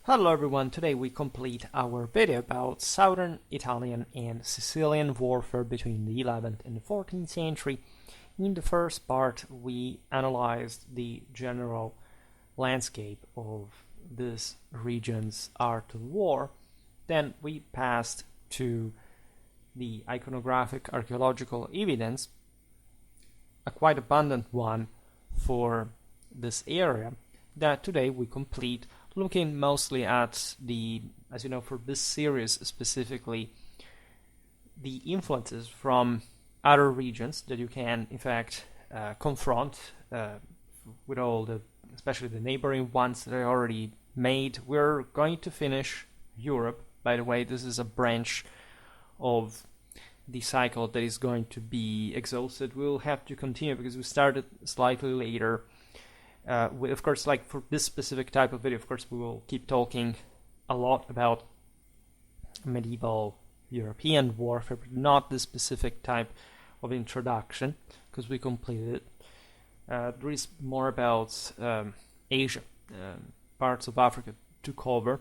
Hello everyone, today we complete our video about Southern Italian and Sicilian warfare between the 11th and the 14th century. In the first part we analyzed the general landscape of this region's art of war. Then we passed to the iconographic archaeological evidence, a quite abundant one for this area, that today we complete, looking mostly at the, as you know, for this series specifically, the influences from other regions that you can in fact confront with all the, especially the neighboring ones that are already made. We're going to finish Europe. By the way, this is a branch of the cycle that is going to be exhausted. We'll have to continue because we started slightly later. Of course, like for this specific type of video, of course, we will keep talking a lot about medieval European warfare, but not this specific type of introduction, because we completed it. There is more about Asia, parts of Africa to cover,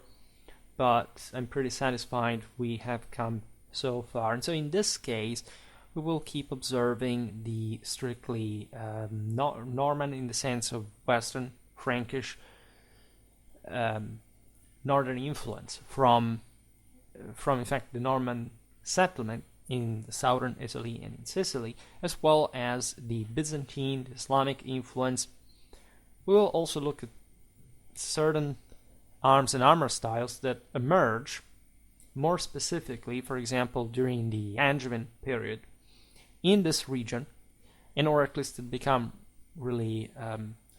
but I'm pretty satisfied we have come so far. And so in this case, we will keep observing the strictly Norman, in the sense of Western Frankish northern influence from in fact the Norman settlement in southern Italy and in Sicily, as well as the Byzantine, the Islamic influence. We will also look at certain arms and armor styles that emerge more specifically, for example, during the Angevin period in this region, and or at least it become really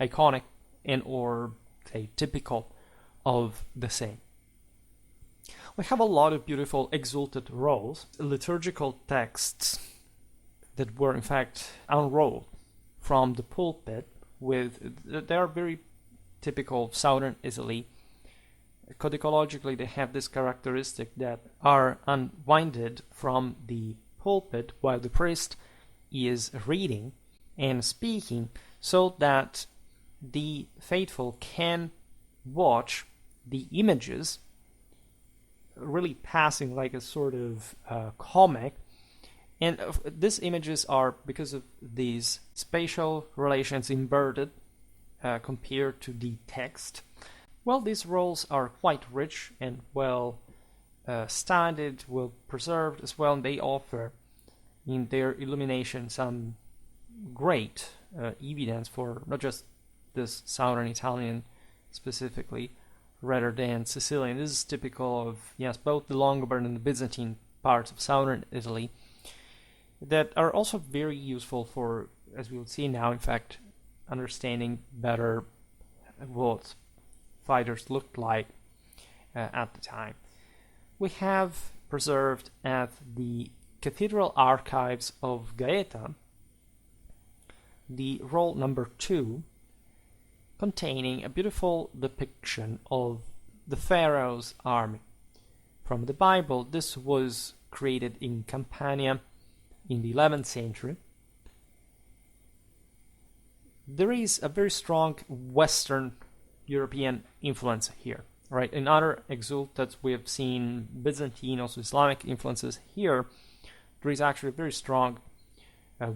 iconic and or say typical of the same. We have a lot of beautiful exalted rolls, liturgical texts that were in fact unrolled from the pulpit. They are very typical of southern Italy. Codicologically, they have this characteristic that are unwinded from the pulpit while the priest is reading and speaking, so that the faithful can watch the images really passing like a sort of comic. And these images are, because of these spatial relations, inverted compared to the text. Well, these rolls are quite rich and well studied, well preserved as well, and they offer in their illumination some great evidence for not just this Southern Italian specifically, rather than Sicilian. This is typical of, yes, both the Longobards and the Byzantine parts of southern Italy, that are also very useful for, as we will see now, in fact, understanding better what fighters looked like at the time. We have preserved at the Cathedral Archives of Gaeta the roll number 2, containing a beautiful depiction of the Pharaoh's army from the Bible. This was created in Campania in the 11th century. There is a very strong Western European influence here, right? In other exultats we have seen Byzantine, also Islamic influences. Here there is actually a very strong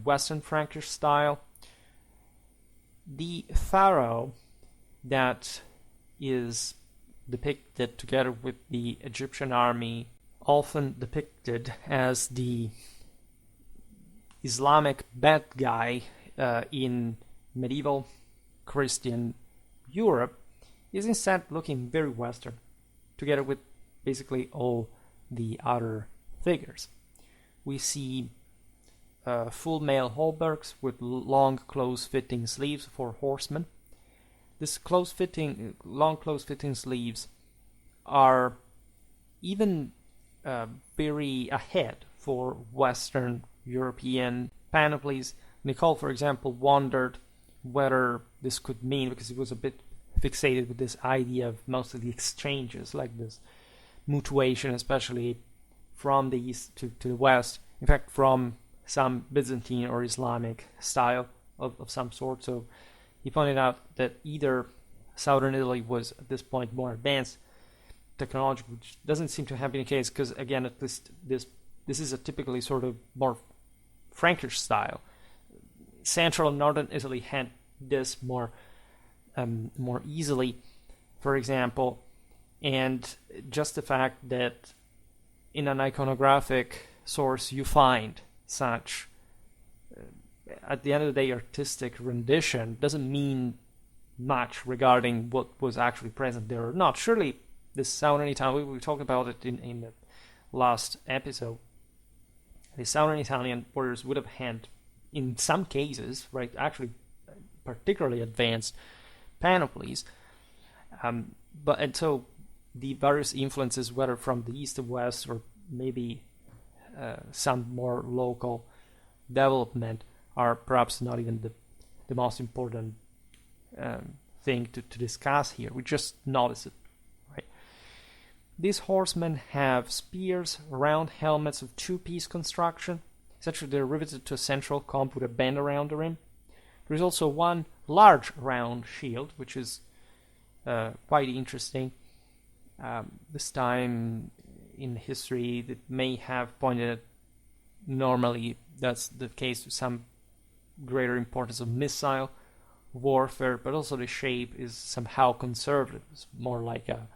Western Frankish style. The pharaoh that is depicted together with the Egyptian army, often depicted as the Islamic bad guy in medieval Christian Europe, is instead looking very Western, together with basically all the other figures. We see full male hauberks with long close-fitting sleeves for horsemen. This long close-fitting sleeves are even very ahead for Western European panoplies. Nicole, for example, wondered whether this could mean, because he was a bit fixated with this idea of most of the exchanges, like this mutuation, especially from the east to the west, in fact from some Byzantine or Islamic style of some sort. So he pointed out that either southern Italy was at this point more advanced technology, which doesn't seem to have been the case, because again, at least this is a typically sort of more Frankish style. Central and northern Italy had this more easily, for example, and just the fact that in an iconographic source you find such, at the end of the day, artistic rendition doesn't mean much regarding what was actually present there or not. Surely this Southern Italian, we talked about it in the last episode, the Southern Italian warriors would have had, in some cases, right, actually particularly advanced panoplies, and so the various influences, whether from the east and west or maybe some more local development, are perhaps not even the most important thing to discuss here. We just notice it, right? These horsemen have spears, round helmets of two-piece construction. Essentially, they're riveted to a central comp with a band around the rim. There is also one large round shield, which is quite interesting. This time in history, that may have pointed at, normally that's the case, to some greater importance of missile warfare, but also the shape is somehow conservative. It's more like a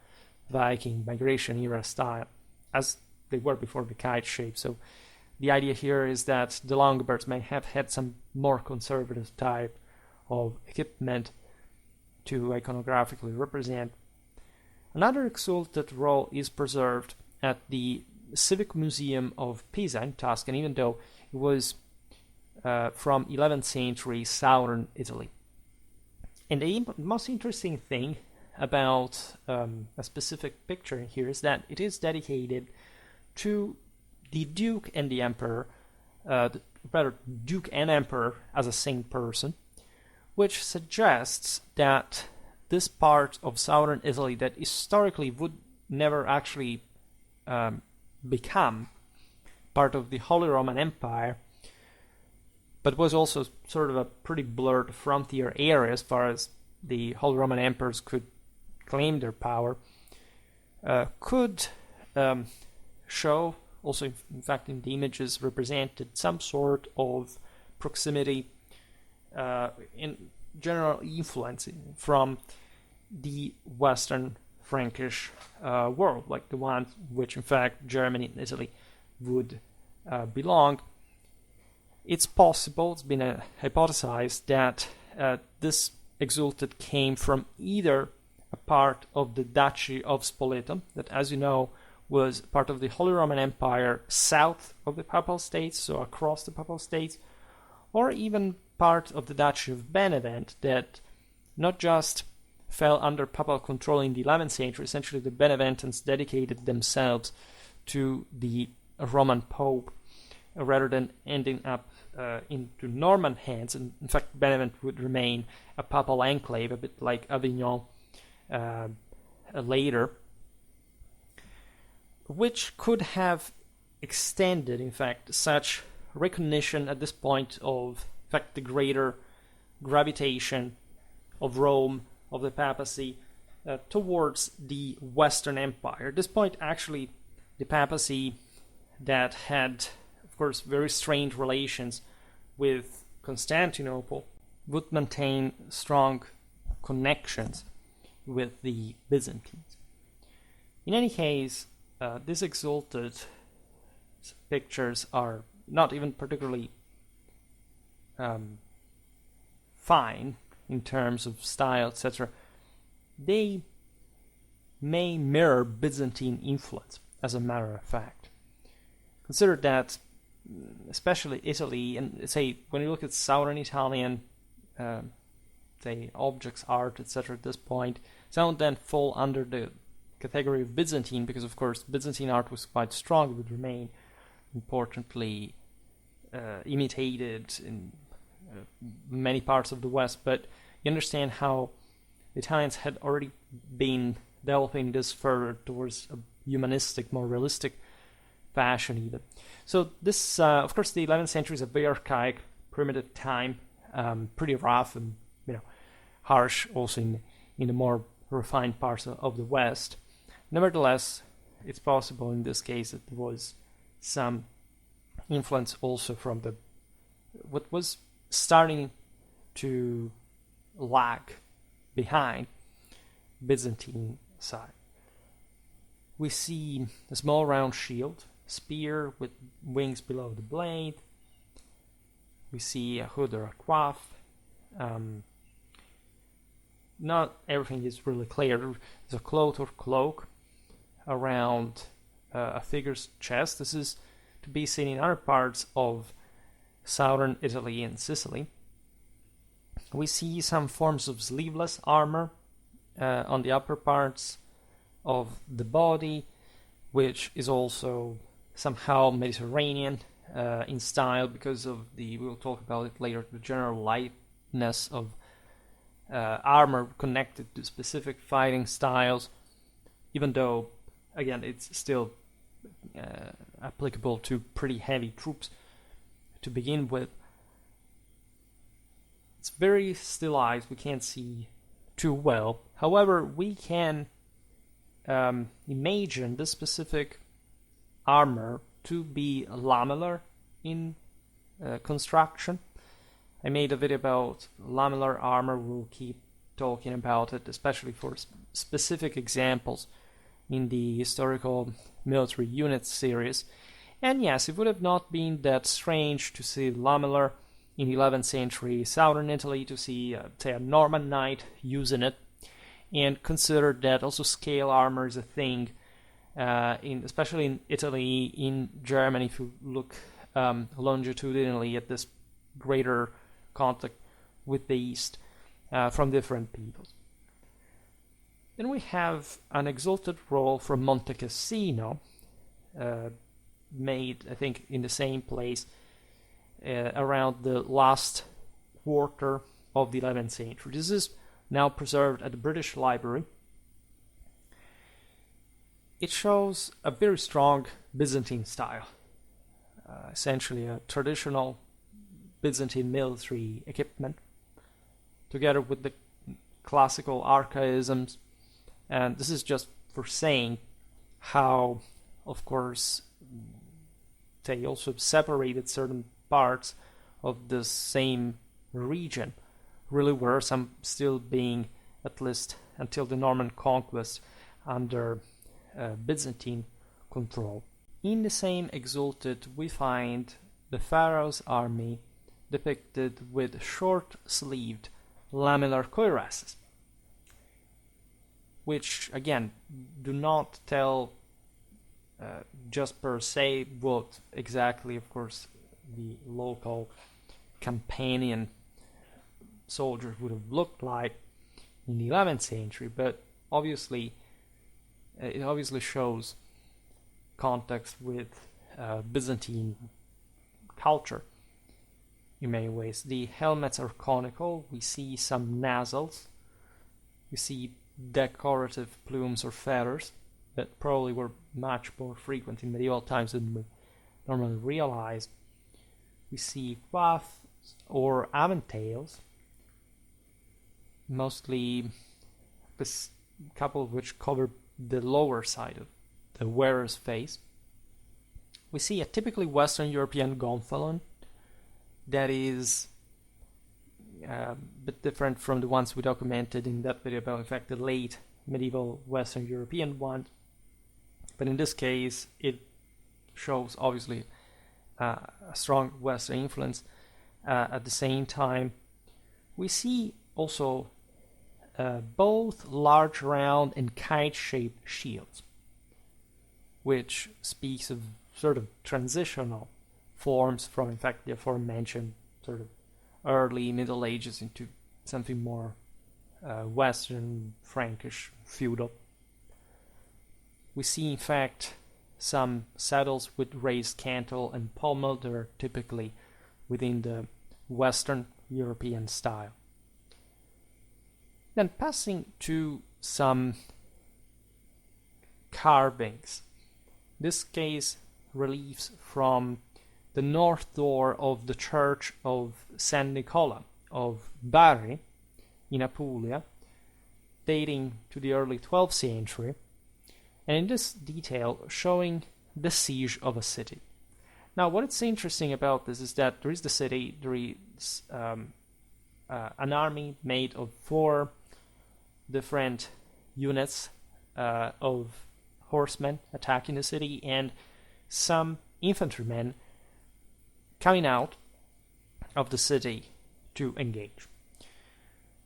Viking migration era style, as they were before the kite shape. So the idea here is that the Longobards may have had some more conservative type of equipment to iconographically represent. Another exalted role is preserved at the Civic Museum of Pisa in Tuscany, even though it was from 11th century southern Italy. And the most interesting thing about a specific picture here is that it is dedicated to the Duke and the Emperor, rather Duke and Emperor as a same person, which suggests that this part of southern Italy that historically would never actually become part of the Holy Roman Empire, but was also sort of a pretty blurred frontier area as far as the Holy Roman emperors could claim their power, could show, also in fact in the images represented, some sort of proximity, in general influence from the Western Frankish world, like the one which in fact Germany and Italy would belong. It's possible, it's been hypothesized, that this exalted came from either a part of the Duchy of Spoleto, that, as you know, was part of the Holy Roman Empire south of the Papal States, so across the Papal States, or even part of the Duchy of Benevent, that not just fell under papal control in the 11th century. Essentially, the Beneventans dedicated themselves to the Roman Pope rather than ending up into Norman hands. And in fact, Benevent would remain a papal enclave, a bit like Avignon later, which could have extended, in fact, such recognition at this point of, in fact, the greater gravitation of Rome, of the papacy, towards the Western Empire. At this point, actually, the papacy that had, of course, very strained relations with Constantinople would maintain strong connections with the Byzantines. In any case, these exalted pictures are not even particularly fine in terms of style, etc. They may mirror Byzantine influence, as a matter of fact. Consider that, especially Italy, and say when you look at Southern Italian, say objects, art, etc. at this point, some of them fall under the category of Byzantine, because of course Byzantine art was quite strong. It would remain importantly imitated in many parts of the West, but you understand how the Italians had already been developing this further towards a humanistic, more realistic fashion even. So this, of course, the 11th century is a very archaic, primitive time, pretty rough and harsh also in the more refined parts of the West. Nevertheless, it's possible in this case that there was some influence also from what was starting to lag behind Byzantine side. We see a small round shield, spear with wings below the blade. We see a hood or a coif. Not everything is really clear. There's a cloth or cloak around a figure's chest. This is to be seen in other parts of southern Italy and Sicily. We see some forms of sleeveless armor on the upper parts of the body, which is also somehow Mediterranean in style because of we'll talk about it later, the general lightness of armor connected to specific fighting styles, even though, again, it's still applicable to pretty heavy troops to begin with. It's very stylized, we can't see too well. However, we can imagine this specific armor to be lamellar in construction. I made a video about lamellar armor. We'll keep talking about it, especially for specific examples in the historical military units series. And yes, it would have not been that strange to see lamellar in 11th century southern Italy, to see, say, a Norman knight using it, and consider that also scale armor is a thing, especially in Italy, in Germany, if you look longitudinally at this greater contact with the East from different peoples. Then we have an exalted roll from Monte Cassino, made, I think, in the same place around the last quarter of the 11th century. This is now preserved at the British Library. It shows a very strong Byzantine style, essentially a traditional Byzantine military equipment, together with the classical archaisms. And this is just for saying how, of course, they also separated certain parts of the same region, really were some still being, at least until the Norman conquest, under Byzantine control. In the same exalted, we find the pharaoh's army depicted with short-sleeved lamellar cuirasses, which again do not tell just per se what exactly, of course, the local Campanian soldiers would have looked like in the 11th century, but obviously it obviously shows context with Byzantine culture in many ways. The helmets are conical, we see some nasals, we see decorative plumes or feathers that probably were much more frequent in medieval times than we normally realize. We see coifs or aventails, mostly a couple of which cover the lower side of the wearer's face. We see a typically Western European gonfalon that is a bit different from the ones we documented in that video about, in fact, the late medieval Western European one. But in this case, it shows obviously a strong Western influence. At the same time, we see also both large round and kite-shaped shields, which speaks of sort of transitional forms from, in fact, the aforementioned sort of early Middle Ages into something more Western, Frankish, feudal. We see, in fact, some saddles with raised cantle and pommel that are typically within the Western European style. Then passing to some carvings. This case reliefs from the north door of the church of San Nicola of Bari in Apulia, dating to the early 12th century. and in this detail showing the siege of a city. Now, what is interesting about this is that there is the city, there is an army made of 4 different units of horsemen attacking the city, and some infantrymen coming out of the city to engage.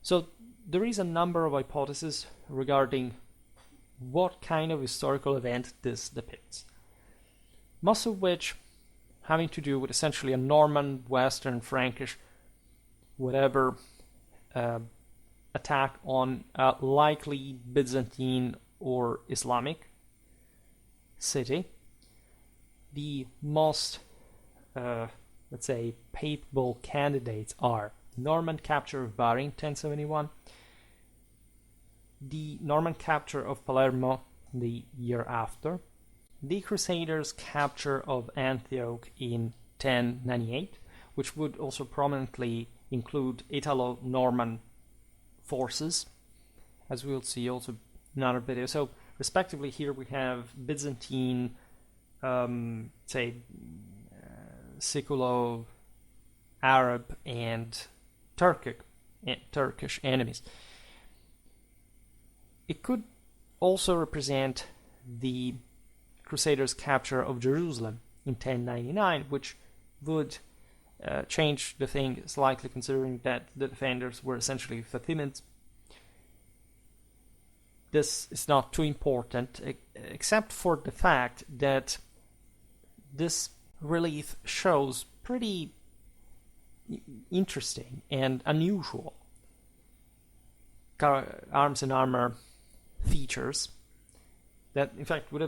So there is a number of hypotheses regarding what kind of historical event this depicts, most of which having to do with essentially a Norman, Western, Frankish, whatever, attack on a likely Byzantine or Islamic city. The most, let's say, papal candidates are Norman capture of Bari in 1071, the Norman capture of Palermo the year after, the Crusaders' capture of Antioch in 1098, which would also prominently include Italo-Norman forces, as we'll see also in another video. So, respectively, here we have Byzantine, Siculo, Arab, and Turkish enemies. It could also represent the Crusaders' capture of Jerusalem in 1099, which would change the thing slightly, considering that the defenders were essentially Fatimids. This is not too important, except for the fact that this relief shows pretty interesting and unusual arms and armor features that, in fact, would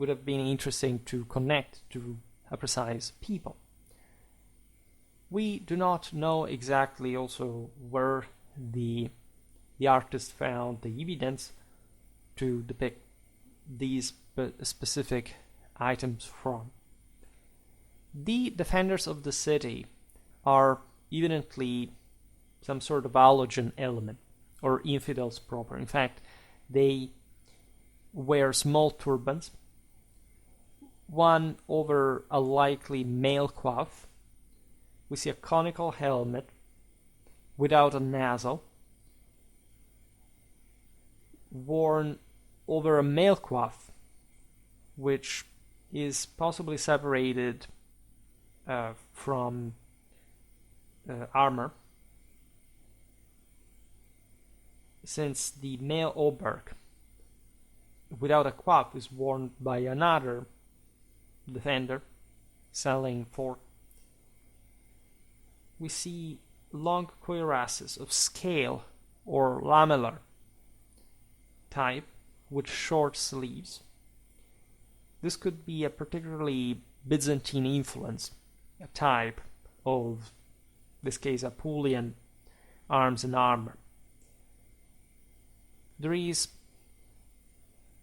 have been interesting to connect to a precise people. We do not know exactly also where the artist found the evidence to depict these specific items from. The defenders of the city are evidently some sort of halogen element, or infidels proper. In fact, they wear small turbans, one over a likely male coif. We see a conical helmet without a nozzle, worn over a male coif, which is possibly separated from armor, since the male hauberk without a coif is worn by another defender selling forth. We see long cuirasses of scale or lamellar type with short sleeves. This could be a particularly Byzantine influence, a type of, in this case, Apulian arms and armor. There is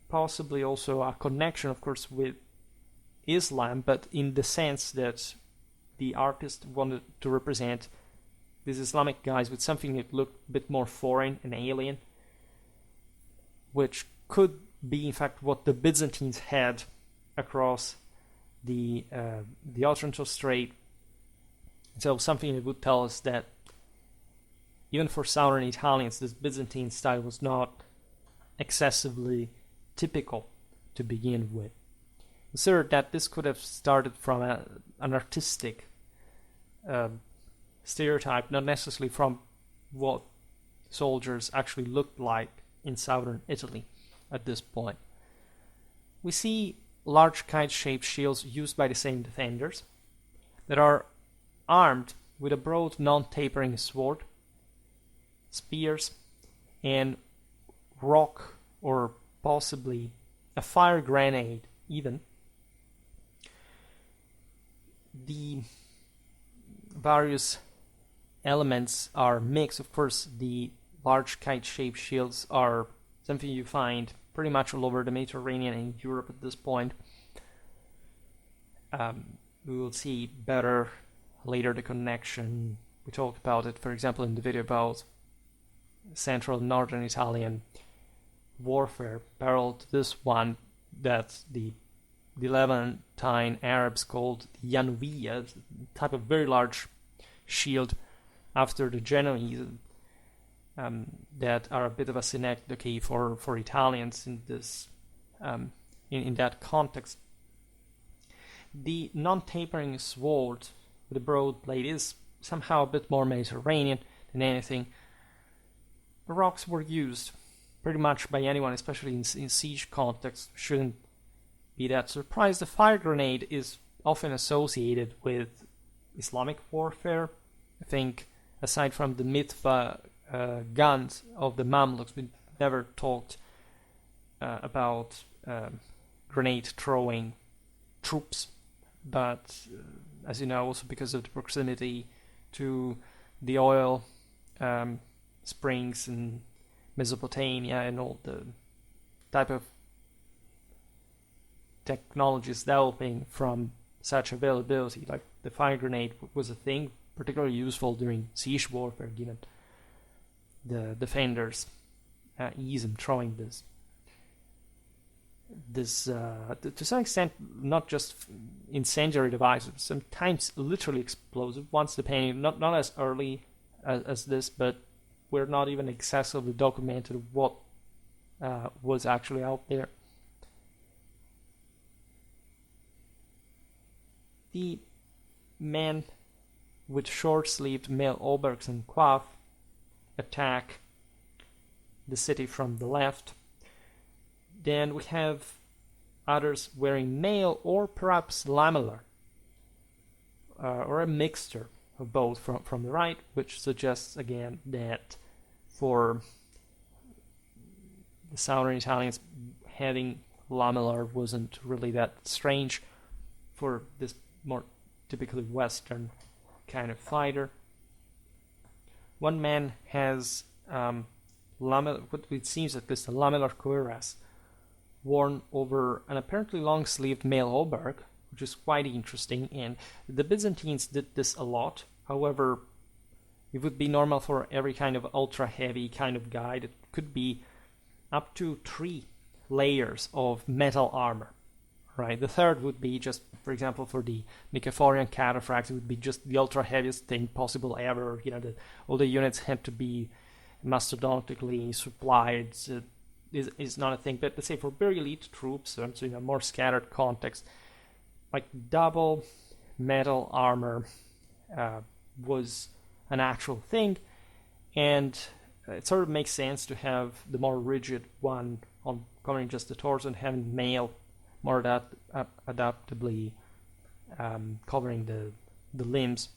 possibly also a connection, of course, with Islam, but in the sense that the artist wanted to represent these Islamic guys with something that looked a bit more foreign and alien, which could be, in fact, what the Byzantines had across the Otranto Strait. So something that would tell us that even for Southern Italians, this Byzantine style was not excessively typical to begin with. Consider that this could have started from an artistic stereotype, not necessarily from what soldiers actually looked like in southern Italy at this point. We see large kite-shaped shields used by the same defenders that are armed with a broad non-tapering sword, spears, and rock or possibly a fire grenade even. The various elements are mixed. Of course, the large kite-shaped shields are something you find pretty much all over the Mediterranean and Europe at this point. We will see better later the connection. We talked about it, for example, in the video about Central and Northern Italian warfare, parallel to this one, that the Levantine Arabs called the Januvia, a type of very large shield after the Genoese, that are a bit of a synecdoche for Italians in this in that context. The non-tapering sword with a broad blade is somehow a bit more Mediterranean than anything. The rocks were used pretty much by anyone, especially in siege context. Shouldn't be that surprised. The fire grenade is often associated with Islamic warfare. I think, aside from the mitva guns of the Mamluks, we never talked about grenade throwing troops. But as you know, also because of the proximity to the oil springs in Mesopotamia and all the type of technologies developing from such availability, like the fire grenade was a thing particularly useful during siege warfare, given the defenders' ease in throwing this to some extent not just incendiary devices, sometimes literally explosive ones, depending, not as early as this, but we're not even excessively documented what was actually out there. The men with short-sleeved male hauberks and coif attack the city from the left. Then we have others wearing mail or perhaps lamellar, or a mixture of both from the right, which suggests again that for the Southern Italians, having lamellar wasn't really that strange for this more typically Western kind of fighter. One man has what it seems like this, a lamellar cuirass worn over an apparently long-sleeved male hauberk, which is quite interesting, and the Byzantines did this a lot. However, it would be normal for every kind of ultra-heavy kind of guy. It could be up to 3 layers of metal armor, right? The third would be just, for example, for the Nicephorian cataphracts, it would be just the ultra-heaviest thing possible ever. All the units had to be mastodontically supplied. Is not a thing, but let's say for very elite troops, so in a more scattered context, like double metal armor was an actual thing, and it sort of makes sense to have the more rigid one on covering just the torso and having mail more adaptably covering the limbs.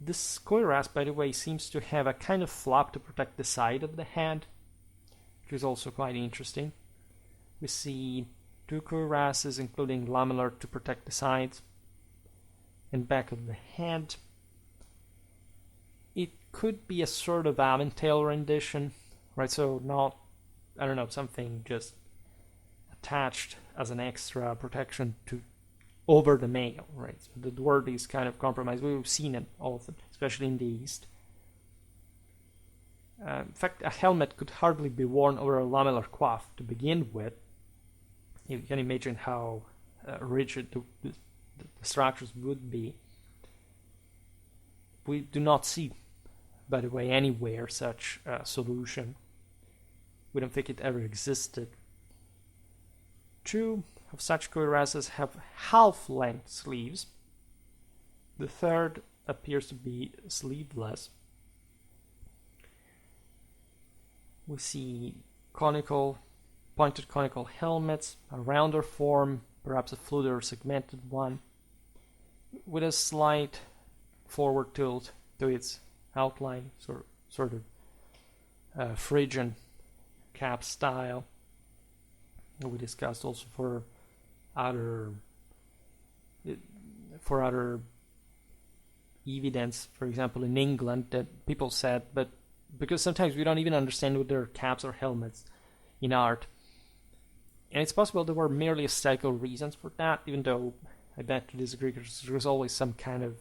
This cuirass, by the way, seems to have a kind of flap to protect the side of the head, which is also quite interesting. We see 2 cuirasses, including lamellar to protect the sides and back of the head. It could be a sort of Aventail rendition, right? So not, I don't know, something just attached as an extra protection to over the mail, right? So the word is kind of compromised. We've seen it often, especially in the East. In fact, a helmet could hardly be worn over a lamellar coif to begin with. You can imagine how rigid the structures would be. We do not see, by the way, anywhere such a solution. We don't think it ever existed. 2 of such cuirasses have half-length sleeves. The third appears to be sleeveless. We see pointed conical helmets, a rounder form, perhaps a fluted or segmented one, with a slight forward tilt to its outline, sort of Phrygian cap style. We discussed also for other evidence, for example, in England, that people said, but because sometimes we don't even understand what their caps or helmets in art, and it's possible there were merely aesthetical reasons for that, even though I bet to disagree, because there's always some kind of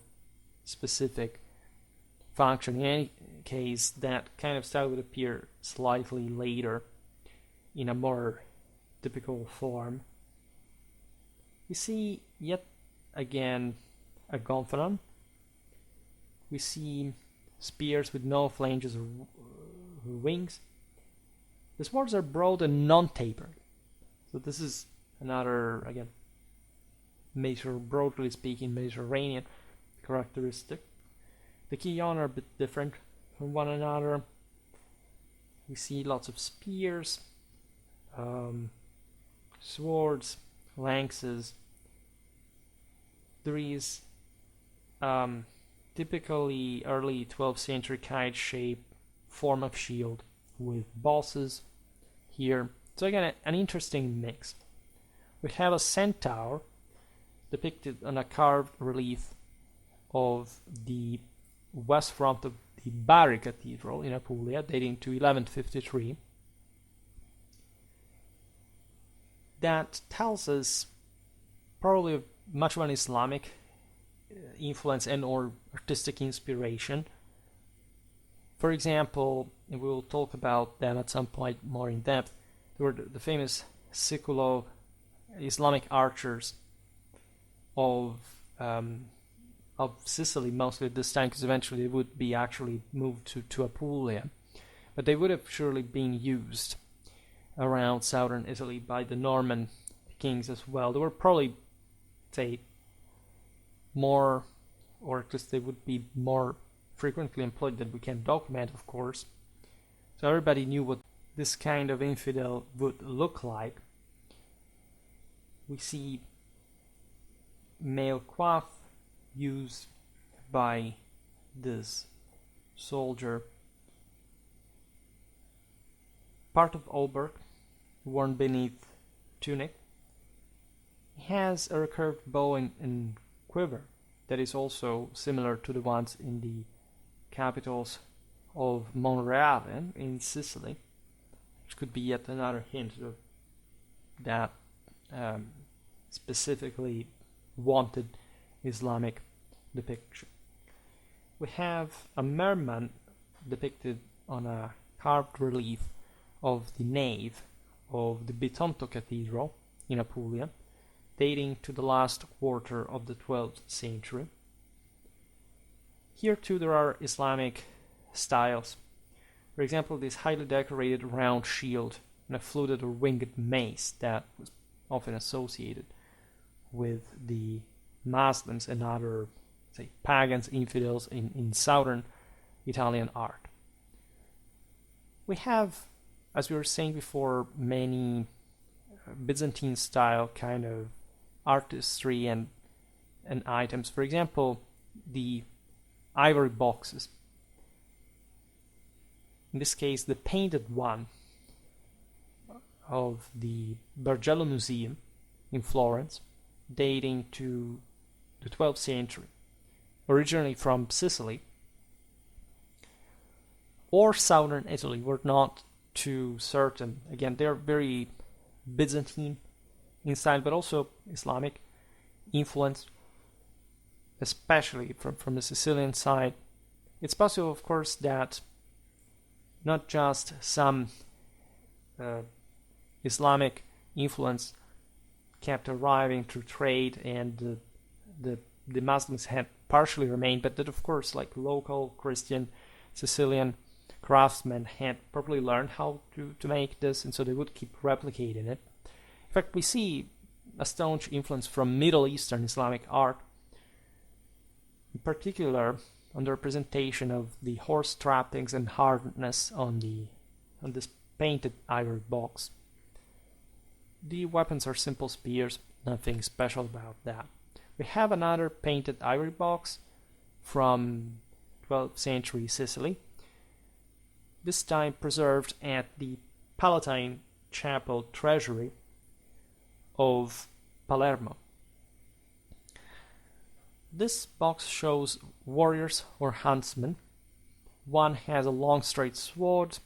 specific function. In any case, that kind of style would appear slightly later. in a more typical form. We see yet again a gonfalon. We see spears with no flanges or wings. The swords are broad and non-tapered. So this is another, again, broadly speaking, Mediterranean characteristic. The quillon are a bit different from one another. We see lots of spears, swords, lances. There is typically early 12th century kite-shaped form of shield with bosses here. So again, an interesting mix. We have a centaur depicted on a carved relief of the west front of the Bari Cathedral in Apulia, dating to 1153. That tells us probably much of an Islamic influence and or artistic inspiration. For example, and we will talk about them at some point more in depth, there were the famous Siculo Islamic archers of Sicily, mostly at this time, because eventually they would be actually moved to Apulia. But they would have surely been used around southern Italy by the Norman kings as well. They were probably, say, more, or at least they would be more frequently employed than we can document, of course. So everybody knew what this kind of infidel would look like. We see mail coif used by this soldier. Part of hauberk worn beneath tunic. He has a recurved bow and quiver that is also similar to the ones in the capitals of Monreale in Sicily, which could be yet another hint of that specifically wanted Islamic depiction. We have a merman depicted on a carved relief of the nave of the Bitonto Cathedral in Apulia, dating to the last quarter of the 12th century. Here too there are Islamic styles. For example, this highly decorated round shield and a fluted or winged mace that was often associated with the Muslims and other, say, pagans, infidels in southern Italian art. We have, as we were saying before, many Byzantine style kind of artistry and items. For example, the ivory boxes. In this case, the painted one of the Bargello Museum in Florence, dating to the 12th century, originally from Sicily or southern Italy. We're not too certain. Again, they're very Byzantine in style, but also Islamic influence, especially from the Sicilian side. It's possible, of course, that not just some Islamic influence kept arriving through trade and the Muslims had partially remained, but that, of course, like local Christian Sicilian craftsmen had probably learned how to make this, and so they would keep replicating it. In fact, we see a staunch influence from Middle Eastern Islamic art, in particular on the representation of the horse trappings and hardness on this painted ivory box. The weapons are simple spears, nothing special about that. We have another painted ivory box from 12th century Sicily, this time preserved at the Palatine Chapel Treasury of Palermo. This box shows warriors or huntsmen. One has a long straight sword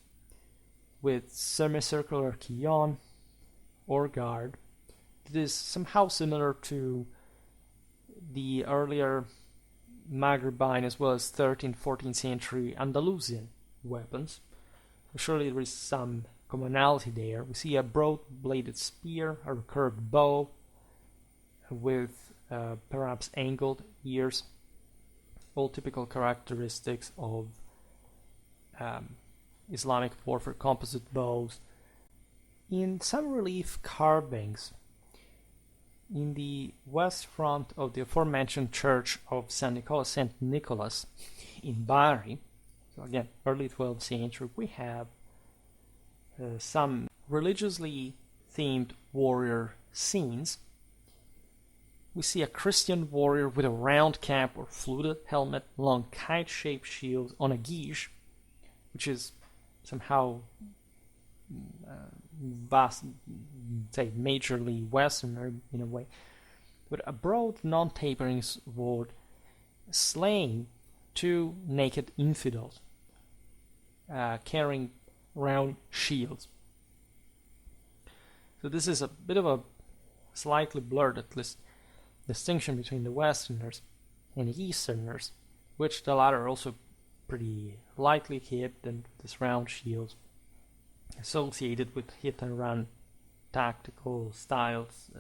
with semicircular quillon or guard. It is somehow similar to the earlier Maghrebine as well as 13th, 14th century Andalusian weapons. Surely there is some commonality there. We see a broad-bladed spear, a recurved bow with perhaps angled ears, all typical characteristics of Islamic warfare composite bows. In some relief carvings, in the west front of the aforementioned church of St. Nicholas in Bari, so again, early 12th century, we have some religiously themed warrior scenes. We see a Christian warrior with a round cap or fluted helmet, long kite-shaped shield on a guiche, which is somehow majorly Westerner in a way, with a broad non-tapering sword slaying two naked infidels carrying round shields. So this is a bit of a slightly blurred, at least, distinction between the Westerners and the Easterners, which the latter also pretty lightly hit and this round shield associated with hit and run tactical styles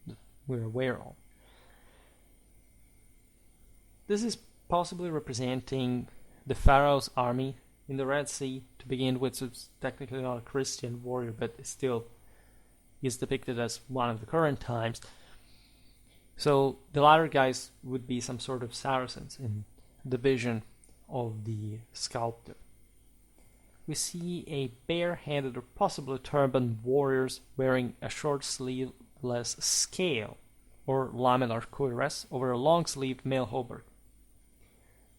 that we're aware of. This is possibly representing the Pharaoh's army in the Red Sea to begin with. So it's technically not a Christian warrior, but it still is depicted as one of the current times. So the latter guys would be some sort of Saracens in the vision of the sculptor. We see a bare-handed or possibly turbaned warriors wearing a short sleeveless scale or lamellar cuirass over a long-sleeved mail hauberk,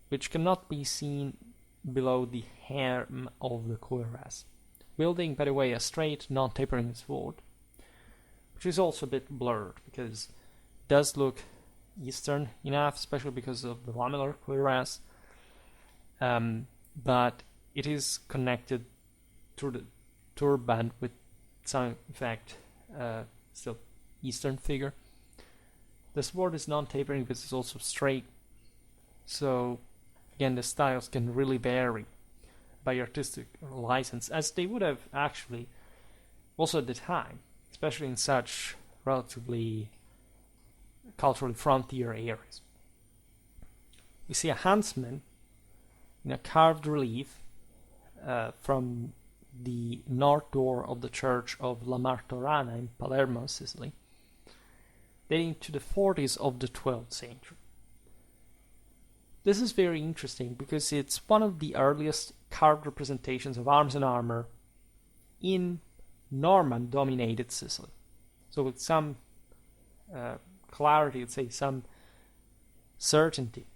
which cannot be seen below the hem of the cuirass, wielding, by the way, a straight, non-tapering sword, which is also a bit blurred because it does look Eastern enough, especially because of the lamellar cuirass, but it is connected through the turban with some, in fact, still Eastern figure. The sword is non-tapering, but it's also straight. So, again, the styles can really vary by artistic license, as they would have actually also at the time, especially in such relatively culturally frontier areas. We see a huntsman in a carved relief from the north door of the church of La Martorana in Palermo, Sicily, dating to the 40s of the 12th century. This is very interesting because it's one of the earliest carved representations of arms and armor in Norman-dominated Sicily. So with some clarity, let's say some certainty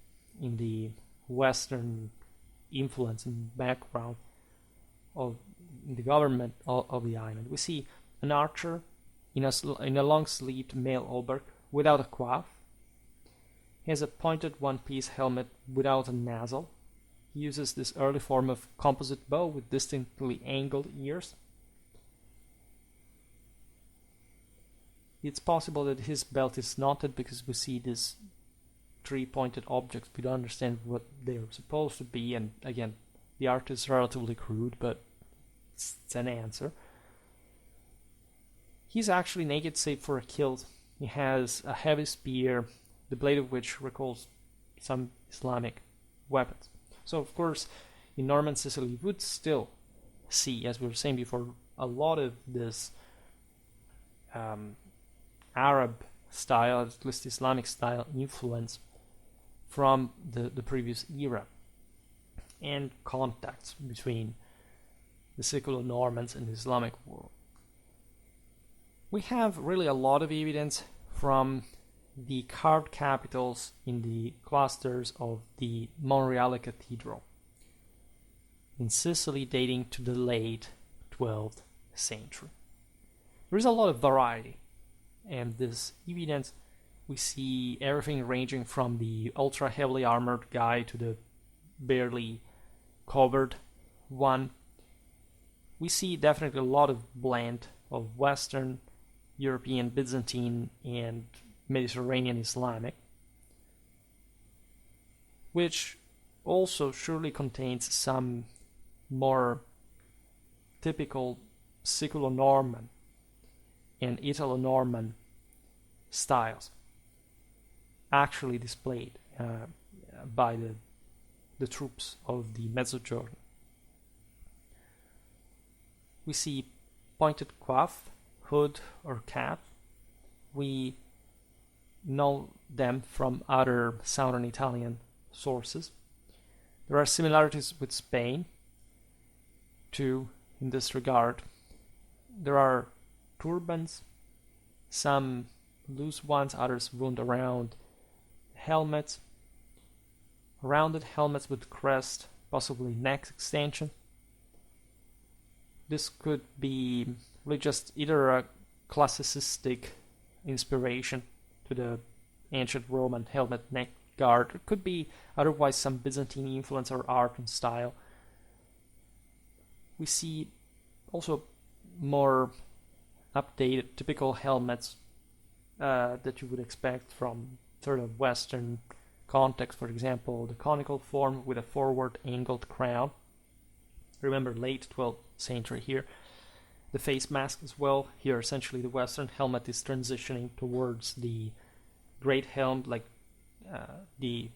in the Western influence and background of the government of the island. We see an archer in a long-sleeved mail hauberk without a coif. He has a pointed one-piece helmet without a muzzle. He uses this early form of composite bow with distinctly angled ears. It's possible that his belt is knotted because we see these three-pointed objects. We don't understand what they're supposed to be, and again, the art is relatively crude, but it's an answer. He's actually naked save for a kilt. He has a heavy spear, the blade of which recalls some Islamic weapons. So, of course, in Norman Sicily, you would still see, as we were saying before, a lot of this Arab style, at least Islamic style influence from the previous era, and contacts between the Siculo-Normans and the Islamic world. We have really a lot of evidence from the carved capitals in the clusters of the Monreale Cathedral in Sicily, dating to the late 12th century. There is a lot of variety, and this evidence, we see everything ranging from the ultra heavily armored guy to the barely covered one. We see definitely a lot of blend of Western, European, Byzantine, and Mediterranean Islamic, which also surely contains some more typical Siculo-Norman and Italo-Norman styles actually displayed by the troops of the Mezzogiorno. We see pointed coif, hood or cap. We know them from other Southern Italian sources. There are similarities with Spain too in this regard. There are turbans, some loose ones, others wound around helmets, rounded helmets with crest, possibly neck extension. This could be really just either a classicistic inspiration to the ancient Roman helmet neck guard. It could be otherwise some Byzantine influence or art and style. We see also more updated typical helmets that you would expect from sort of Western context. For example, the conical form with a forward angled crown. Remember, late 12th century here. The face mask as well. Here, essentially, the Western helmet is transitioning towards the great helm, like the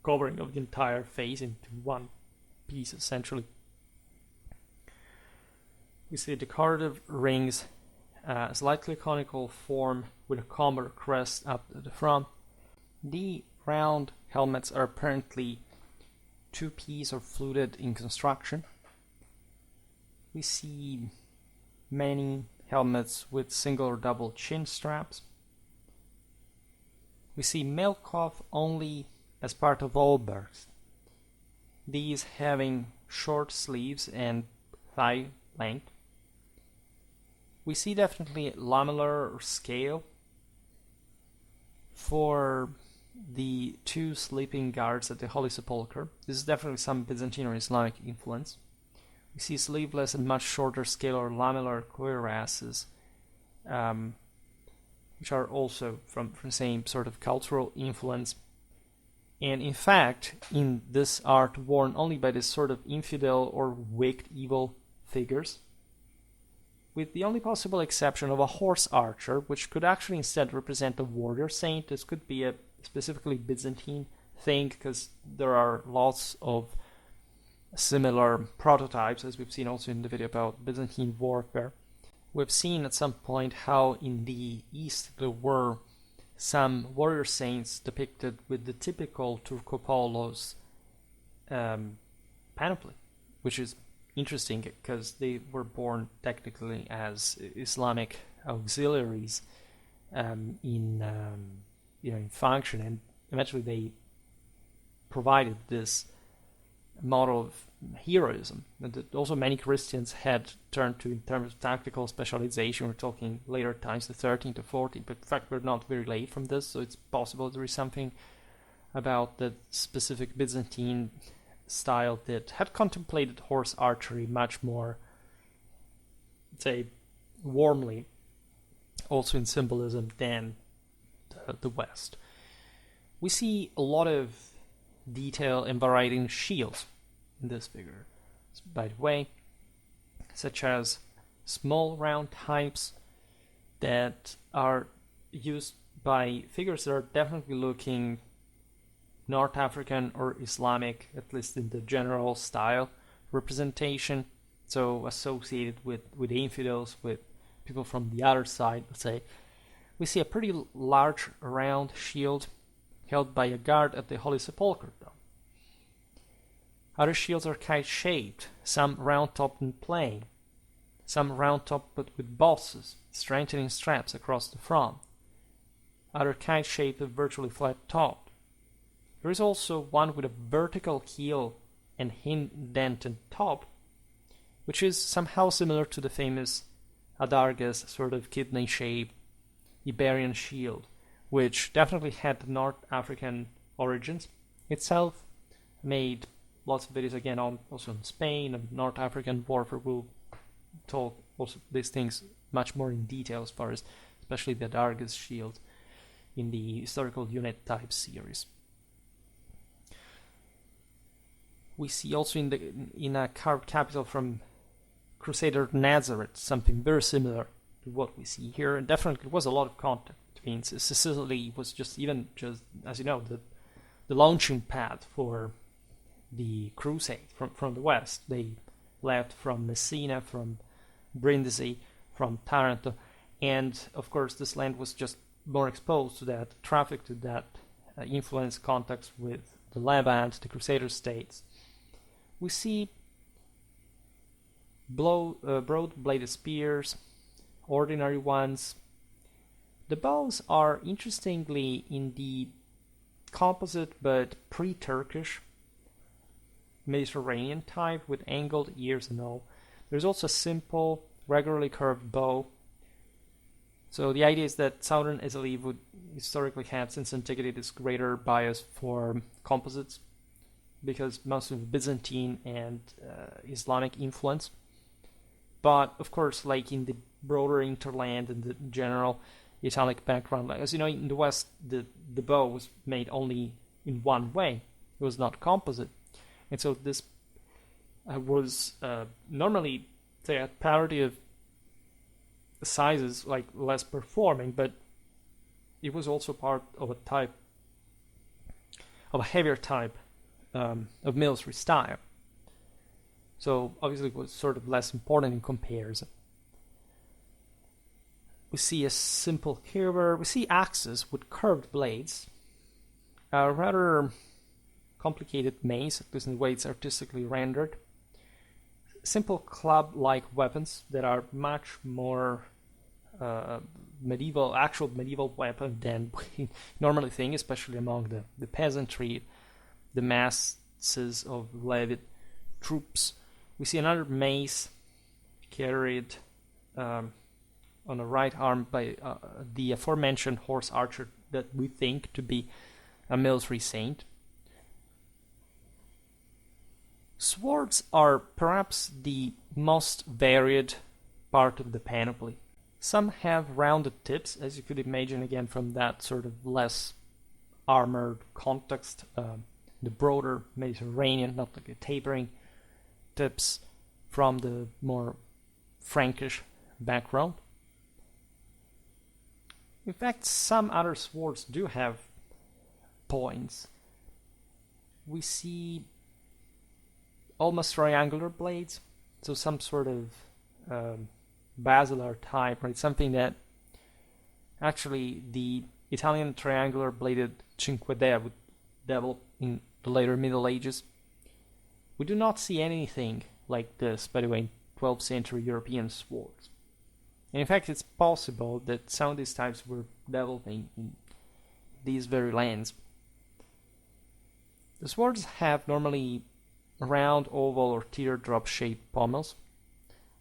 covering of the entire face into one piece, essentially. We see decorative rings, slightly conical form with a comber crest up at the front. The round helmets are apparently two-piece or fluted in construction. We see many helmets with single or double chin straps. We see mail coif only as part of hauberks, these having short sleeves and thigh length. We see definitely lamellar or scale for the two sleeping guards at the Holy Sepulchre. This is definitely some Byzantine or Islamic influence. We see sleeveless and much shorter scale or lamellar cuirasses, which are also from the same sort of cultural influence. And in fact, in this art worn only by this sort of infidel or wicked evil figures, with the only possible exception of a horse archer, which could actually instead represent a warrior saint. This could be a specifically Byzantine thing, because there are lots of similar prototypes, as we've seen also in the video about Byzantine warfare. We've seen at some point how in the East there were some warrior saints depicted with the typical Turcopolos panoply, which is interesting because they were born technically as Islamic auxiliaries in function, and eventually they provided this model of heroism that also many Christians had turned to in terms of tactical specialization. We're talking later times, the 13th to 14th, but in fact we're not very late from this, so it's possible there is something about the specific Byzantine style that had contemplated horse archery much more, say, warmly, also in symbolism, than the West. We see a lot of detail and variety in shields in this figure, by the way, such as small round types that are used by figures that are definitely looking North African or Islamic, at least in the general style representation, so associated with infidels, with people from the other side, let's say. We see a pretty large round shield held by a guard at the Holy Sepulchre, though. Other shields are kite-shaped, some round-topped and plain, some round-topped but with bosses, strengthening straps across the front, other kite-shaped with virtually flat-topped. There is also one with a vertical heel and indented top, which is somehow similar to the famous adargas sort of kidney-shaped Iberian shield, which definitely had North African origins. Itself made lots of videos again also on Spain and North African warfare. We'll talk also these things much more in detail as far as especially the adargas shield in the historical unit type series. We see also in a carved capital from Crusader Nazareth, something very similar to what we see here. And definitely was a lot of contact between Sicily was just as you know, the launching pad for the crusade from the west. They left from Messina, from Brindisi, from Taranto, and of course this land was just more exposed to that traffic, to that influence, contacts with the Levant, the Crusader states. We see broad-bladed spears, ordinary ones. The bows are interestingly in the composite but pre-Turkish Mediterranean type with angled ears and all. There's also a simple, regularly curved bow. So the idea is that southern Italy would historically have, since antiquity, this greater bias for composites because most of Byzantine and Islamic influence. But of course, like in the broader interland and the general Italic background, like, as you know, in the West, the bow was made only in one way. It was not composite. And so this was normally, say, a parity of sizes, like less performing, but it was also part of a heavier type of military style. So obviously it was sort of less important in comparison. We see a simple quiver. We see axes with curved blades. A rather complicated mace, at least in the way it's artistically rendered. Simple club-like weapons that are much more actual medieval weapon than we normally think, especially among the peasantry, the masses of levied troops. We see another mace carried on the right arm by the aforementioned horse archer that we think to be a military saint. Swords are perhaps the most varied part of the panoply. Some have rounded tips, as you could imagine again from that sort of less armored context, the broader Mediterranean, not like a tapering tips from the more Frankish background. In fact, some other swords do have points. We see almost triangular blades, so some sort of basilar type, right? Something that actually the Italian triangular bladed cinquedea would develop in the later Middle Ages. We do not see anything like this, by the way, in 12th century European swords. And in fact, it's possible that some of these types were developing in these very lands. The swords have normally round, oval, or teardrop-shaped pommels.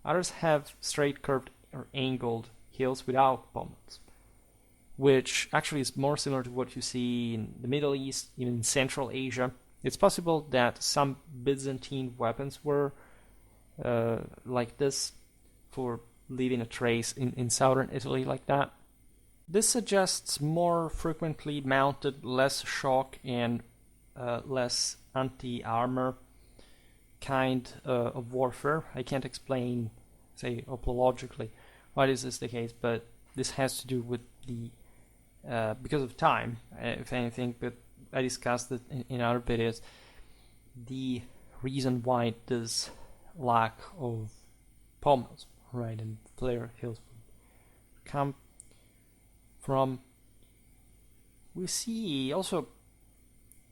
Others have straight, curved, or angled hilts without pommels, which actually is more similar to what you see in the Middle East, even in Central Asia. It's possible that some Byzantine weapons were like this, for leaving a trace in southern Italy like that. This suggests more frequently mounted, less shock and less anti-armor kind of warfare. I can't explain, say, opologically why this is the case, but this has to do with the because of time, if anything, but I discussed it in other videos. The reason why this lack of pommels, right, and flare hills come from. We see also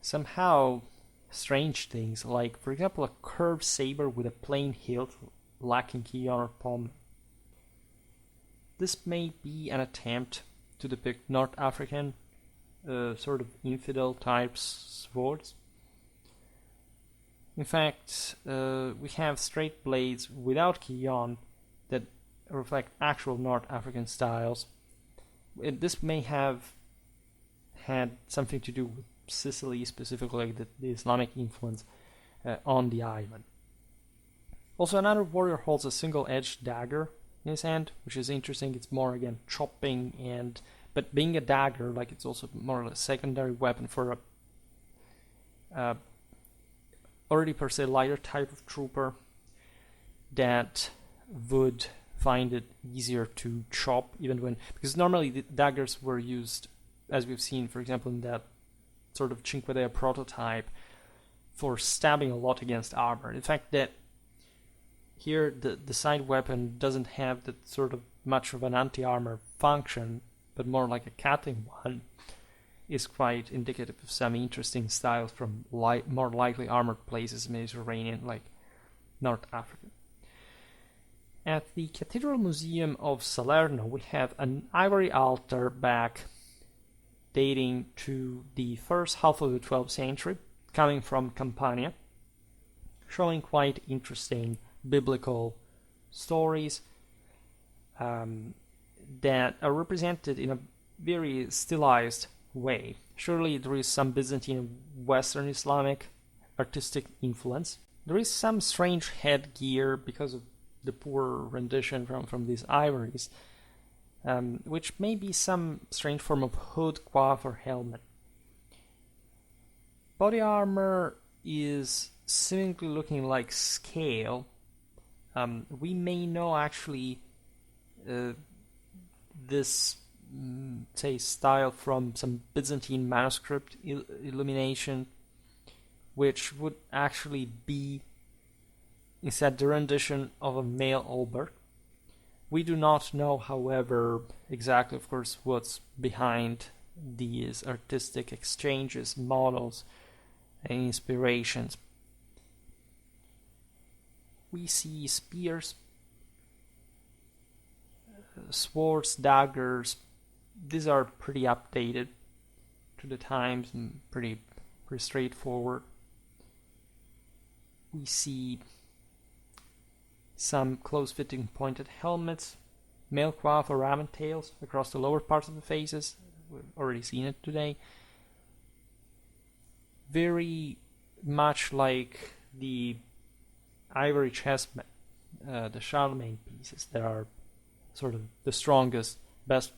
somehow strange things, like, for example, a curved saber with a plain hilt lacking key or pommel. This may be an attempt to depict North African sort of infidel types swords. In fact, we have straight blades without quillon that reflect actual North African styles. This may have had something to do with Sicily, specifically the Islamic influence on the island. Also, another warrior holds a single-edged dagger in his hand, which is interesting. It's more, again, chopping, but being a dagger, like, it's also more of a secondary weapon for a already per se lighter type of trooper that would find it easier to chop, because normally the daggers were used, as we've seen, for example, in that sort of Cinque Dea prototype, for stabbing a lot against armor. In fact, that here the side weapon doesn't have that sort of much of an anti-armor function, but more like a cutting one, is quite indicative of some interesting styles from more lightly armored places, Mediterranean, like North Africa. At the Cathedral Museum of Salerno, we have an ivory altar back dating to the first half of the 12th century, coming from Campania, showing quite interesting biblical stories that are represented in a very stylized way. Surely there is some Byzantine Western Islamic artistic influence. There is some strange headgear because of the poor rendition from these ivories, which may be some strange form of hood, coif, or helmet. Body armor is seemingly looking like scale. We may know actually this say style from some Byzantine manuscript illumination, which would actually be instead the rendition of a male hauberk. We do not know, however, exactly, of course, what's behind these artistic exchanges, models, and inspirations. We see spears, swords, daggers. These are pretty updated to the times and pretty straightforward. We see some close-fitting pointed helmets, male coif or raven tails across the lower parts of the faces. We've already seen it today. Very much like the ivory chest, the Charlemagne pieces that are sort of the strongest, best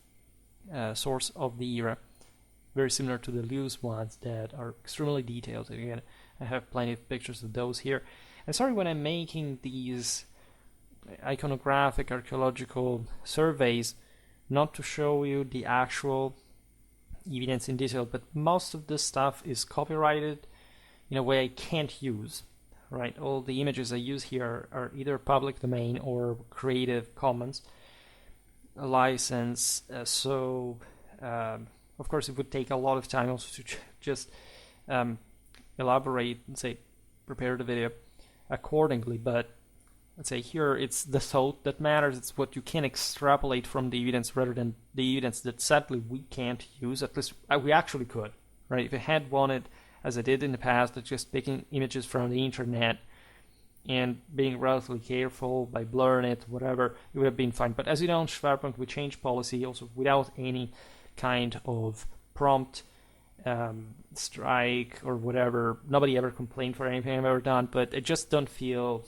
source of the era. Very similar to the loose ones that are extremely detailed. Again, I have plenty of pictures of those here. And sorry when I'm making these iconographic archaeological surveys not to show you the actual evidence in detail, but most of this stuff is copyrighted in a way I can't use. Right, all the images I use here are either public domain or Creative Commons license. So of course, it would take a lot of time also to just elaborate and say prepare the video accordingly. But let's say here it's the thought that matters. It's what you can extrapolate from the evidence rather than the evidence that sadly we can't use. At least we actually could, right? If I had wanted, as I did in the past, of just picking images from the internet and being relatively careful by blurring it, whatever, it would have been fine. But as you know, in Schwerpunkt, we changed policy also without any kind of prompt strike or whatever. Nobody ever complained for anything I've ever done, but I just don't feel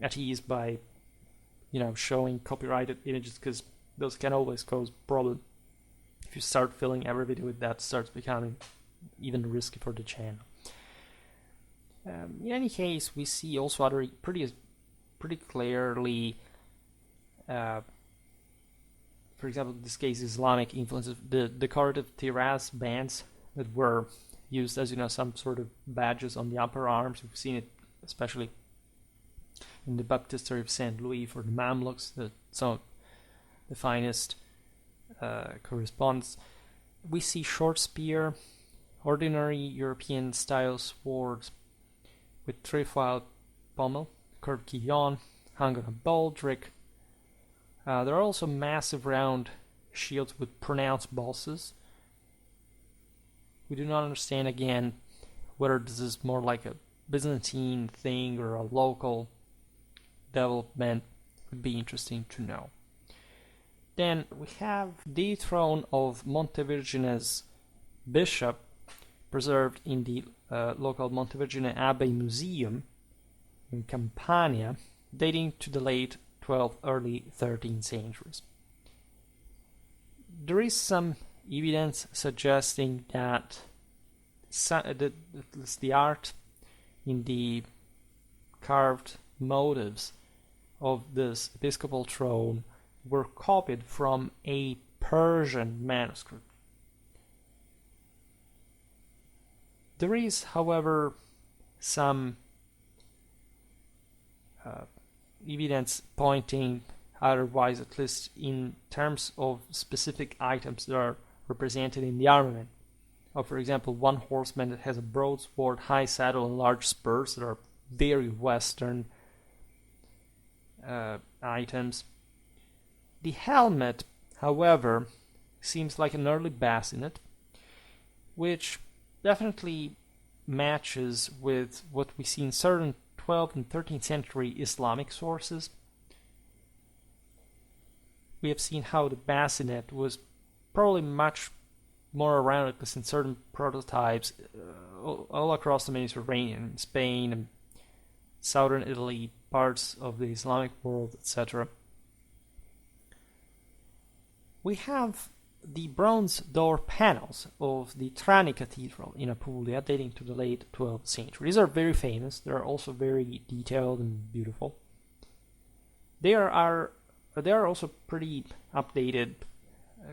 at ease by, showing copyrighted images, because those can always cause problems. If you start filling every video with that, starts becoming even risky for the channel. In any case, we see also other pretty clearly, for example, in this case, Islamic influences. The decorative tiras bands that were used as some sort of badges on the upper arms. We've seen it especially in the baptistery of Saint Louis for the Mamluks, some of the finest correspondence. We see short spear, ordinary European style swords with trefoiled pommel, curved guillon, hung on a baldric. There are also massive round shields with pronounced bosses. We do not understand again whether this is more like a Byzantine thing or a local development. Would be interesting to know. Then we have the throne of Montevirgine's bishop, preserved in the local Montevirgine Abbey Museum in Campania, dating to the late 12th, early 13th centuries. There is some evidence suggesting that the art in the carved motives of this episcopal throne were copied from a Persian manuscript. There is, however, some evidence pointing otherwise, at least in terms of specific items that are represented in the armament. For example, one horseman that has a broadsword, high saddle, and large spurs that are very Western items. The helmet, however, seems like an early bassinet, which definitely matches with what we see in certain 12th and 13th century Islamic sources. We have seen how the bassinet was probably much more around, at least in certain prototypes, all across the Mediterranean, Spain, and southern Italy, parts of the Islamic world, etc. We have the bronze door panels of the Trani Cathedral in Apulia, dating to the late 12th century. These are very famous. They are also very detailed and beautiful. They are also pretty updated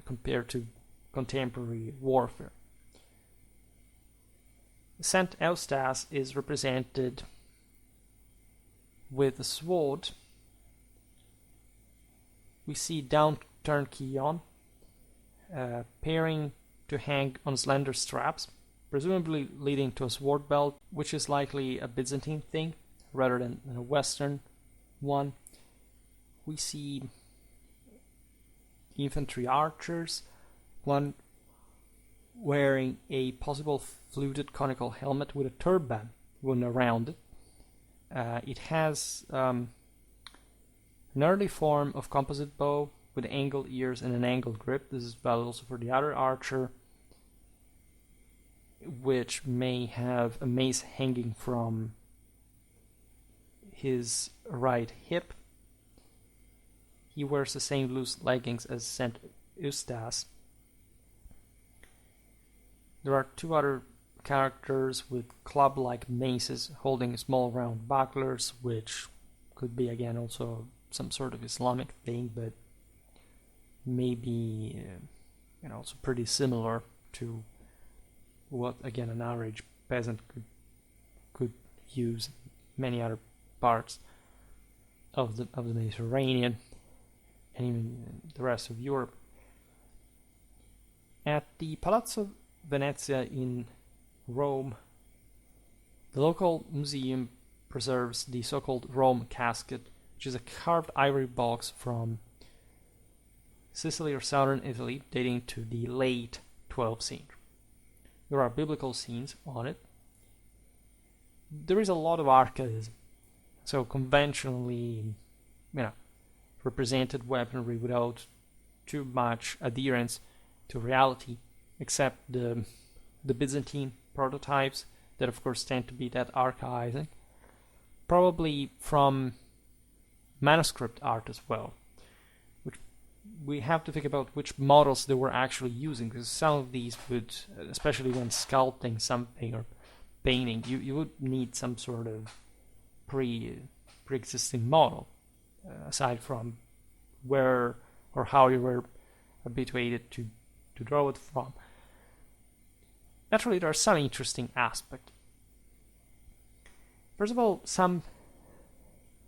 compared to contemporary warfare. Saint Eustace is represented with a sword. We see downturned Kion, pairing to hang on slender straps, presumably leading to a sword belt, which is likely a Byzantine thing rather than a Western one. We see infantry archers, one wearing a possible fluted conical helmet with a turban wound around it. It has an early form of composite bow with angled ears and an angled grip. This is valid also for the other archer, which may have a mace hanging from his right hip. He wears the same loose leggings as Saint Eustace. There are two other characters with club-like maces holding small round bucklers, which could be again also some sort of Islamic thing, but maybe also pretty similar to what again an average peasant could use in many other parts of the Mediterranean and even the rest of Europe. At the Palazzo Venezia in Rome, the local museum preserves the so-called Rome casket, which is a carved ivory box from Sicily or southern Italy, dating to the late 12th century. There are biblical scenes on it. There is a lot of archaism, so conventionally, represented weaponry without too much adherence to reality, except the Byzantine prototypes that of course tend to be that archaizing, probably from manuscript art as well, which we have to think about which models they were actually using, because some of these would, especially when sculpting something or painting, you would need some sort of pre-existing model, aside from where or how you were habituated to draw it from. Naturally, there are some interesting aspects. First of all, some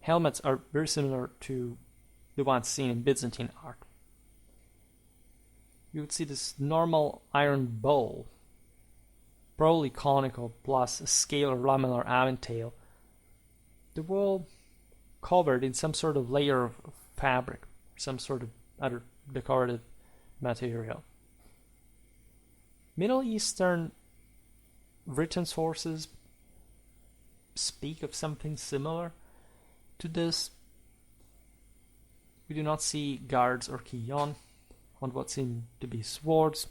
helmets are very similar to the ones seen in Byzantine art. You would see this normal iron bowl, probably conical, plus a scalar lamellar aventail, the wall covered in some sort of layer of fabric, some sort of other decorative material. Middle Eastern written sources speak of something similar to this. We do not see guards or kion on what seem to be swords.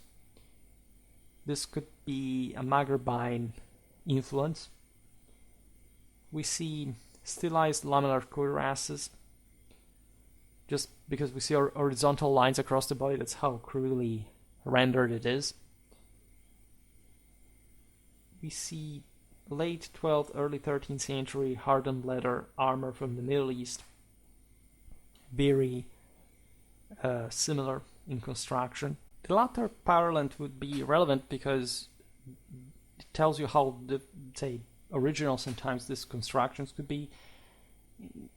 This could be a Maghrebine influence. We see stylized lamellar cuirasses, just because we see horizontal lines across the body. That's how crudely rendered it is. We see late 12th, early 13th century hardened leather armor from the Middle East. very similar in construction. The latter parallel would be relevant because it tells you how the, say, original sometimes these constructions could be.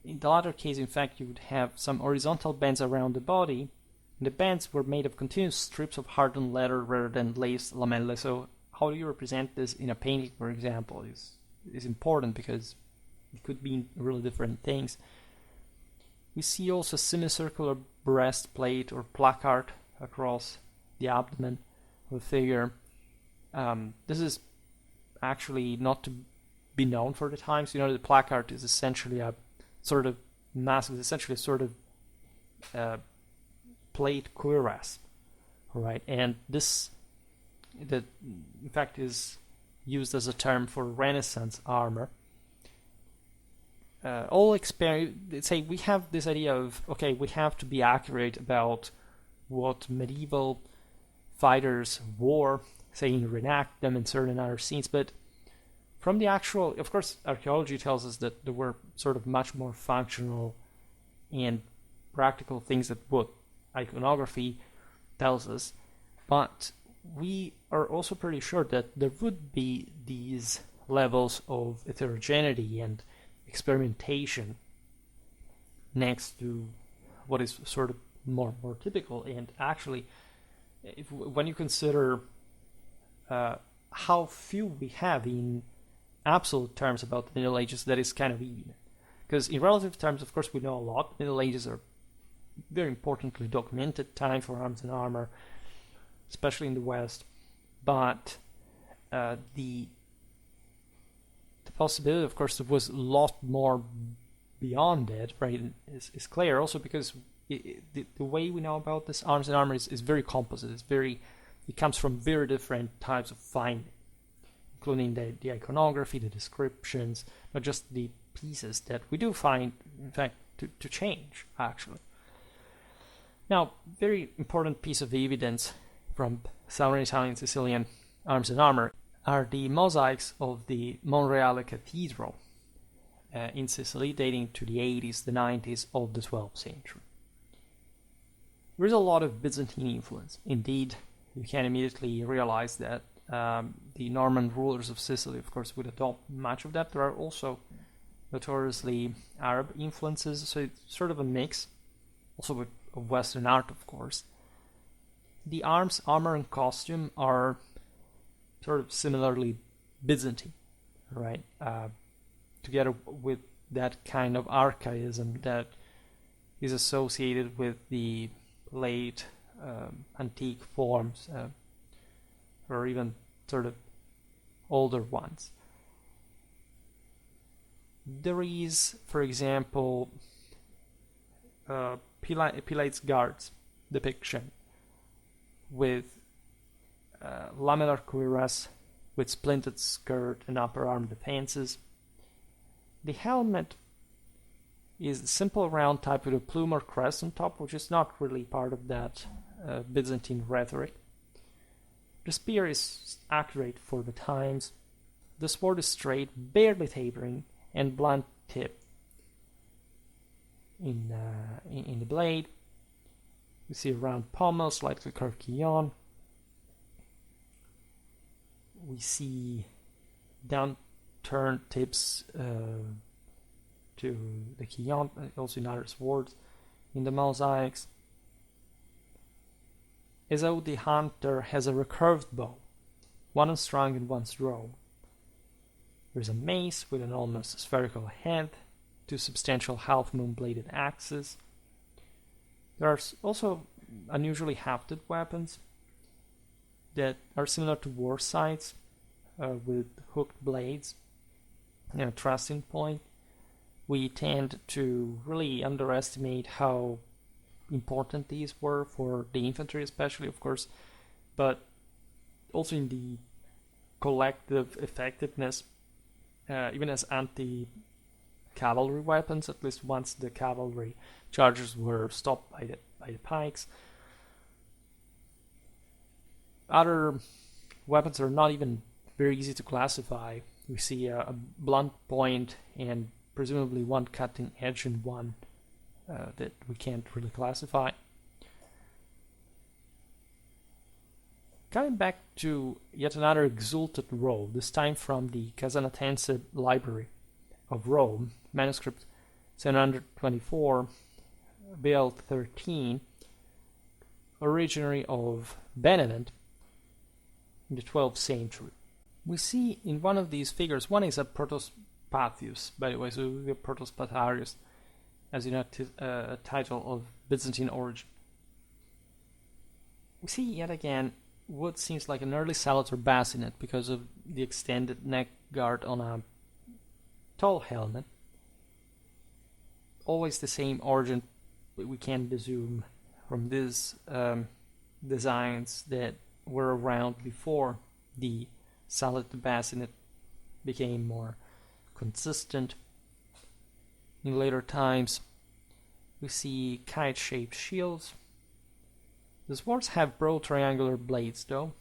In the latter case, in fact, you would have some horizontal bands around the body. The bands were made of continuous strips of hardened leather rather than laced lamellae. So how do you represent this in a painting, for example, is important because it could mean really different things. We see also semicircular breastplate or placard across the abdomen of the figure. This is actually not to be known for the times. The placard is essentially a sort of mask, essentially a sort of plate cuirass, right? And this, that in fact is used as a term for Renaissance armor. Say we have this idea of, okay, we have to be accurate about what medieval fighters wore, say, and reenact them in certain other scenes, but from the actual, of course, archaeology tells us that there were sort of much more functional and practical things that what iconography tells us, but we are also pretty sure that there would be these levels of heterogeneity and experimentation next to what is sort of more typical. And actually, when you consider how few we have in absolute terms about the Middle Ages, that is kind of even. Because in relative terms, of course, we know a lot. Middle Ages are very importantly documented time for arms and armor, especially in the West. But the possibility, of course, there was a lot more beyond it, right, is clear. Also because the way we know about this arms and armor is very composite. It comes from very different types of finding, including the iconography, the descriptions, not just the pieces that we do find, in fact, to change, actually. Now, very important piece of evidence from Southern Italian and Sicilian arms and armor are the mosaics of the Monreale Cathedral in Sicily, dating to the 80s, the 90s of the 12th century. There is a lot of Byzantine influence. Indeed, you can immediately realize that the Norman rulers of Sicily, of course, would adopt much of that. There are also notoriously Arab influences, so it's sort of a mix, also of Western art, of course. The arms, armor, and costume are sort of similarly Byzantine, right? Together with that kind of archaism that is associated with the late antique forms, or even sort of older ones. There is, for example, Pilate's guards depiction with lamellar cuirass with splinted skirt and upper arm defenses. The helmet is a simple round type with a plume or crest on top, which is not really part of that Byzantine rhetoric. The spear is accurate for the times. The sword is straight, barely tapering, and blunt tip in the blade. We see a round pommel, slightly curved quillon. We see downturned tips to the quillon, also in other swords, in the mosaics. Esau the hunter has a recurved bow, one unstrung and one drawn. There is a mace with an almost spherical head, two substantial half-moon bladed axes. There are also unusually hafted weapons that are similar to war scythes, with hooked blades and a thrusting point. We tend to really underestimate how important these were for the infantry, especially, of course, but also in the collective effectiveness, even as anti-cavalry weapons, at least once the cavalry charges were stopped by the pikes. Other weapons are not even very easy to classify. We see a blunt point and presumably one cutting edge and one that we can't really classify. Coming back to yet another exalted role, this time from the Casanatense Library of Rome, manuscript 724, BL 13, originary of Benevent in the 12th century. We see in one of these figures, one is a Protospathius, by the way, so we have Protospatarius as in a title of Byzantine origin. We see yet again what seems like an early sallet or bassinet because of the extended neck guard on a tall helmet. Always the same origin, but we can desume from these designs that were around before the sallet bassinet became more consistent. In later times, we see kite-shaped shields. The swords have broad triangular blades though,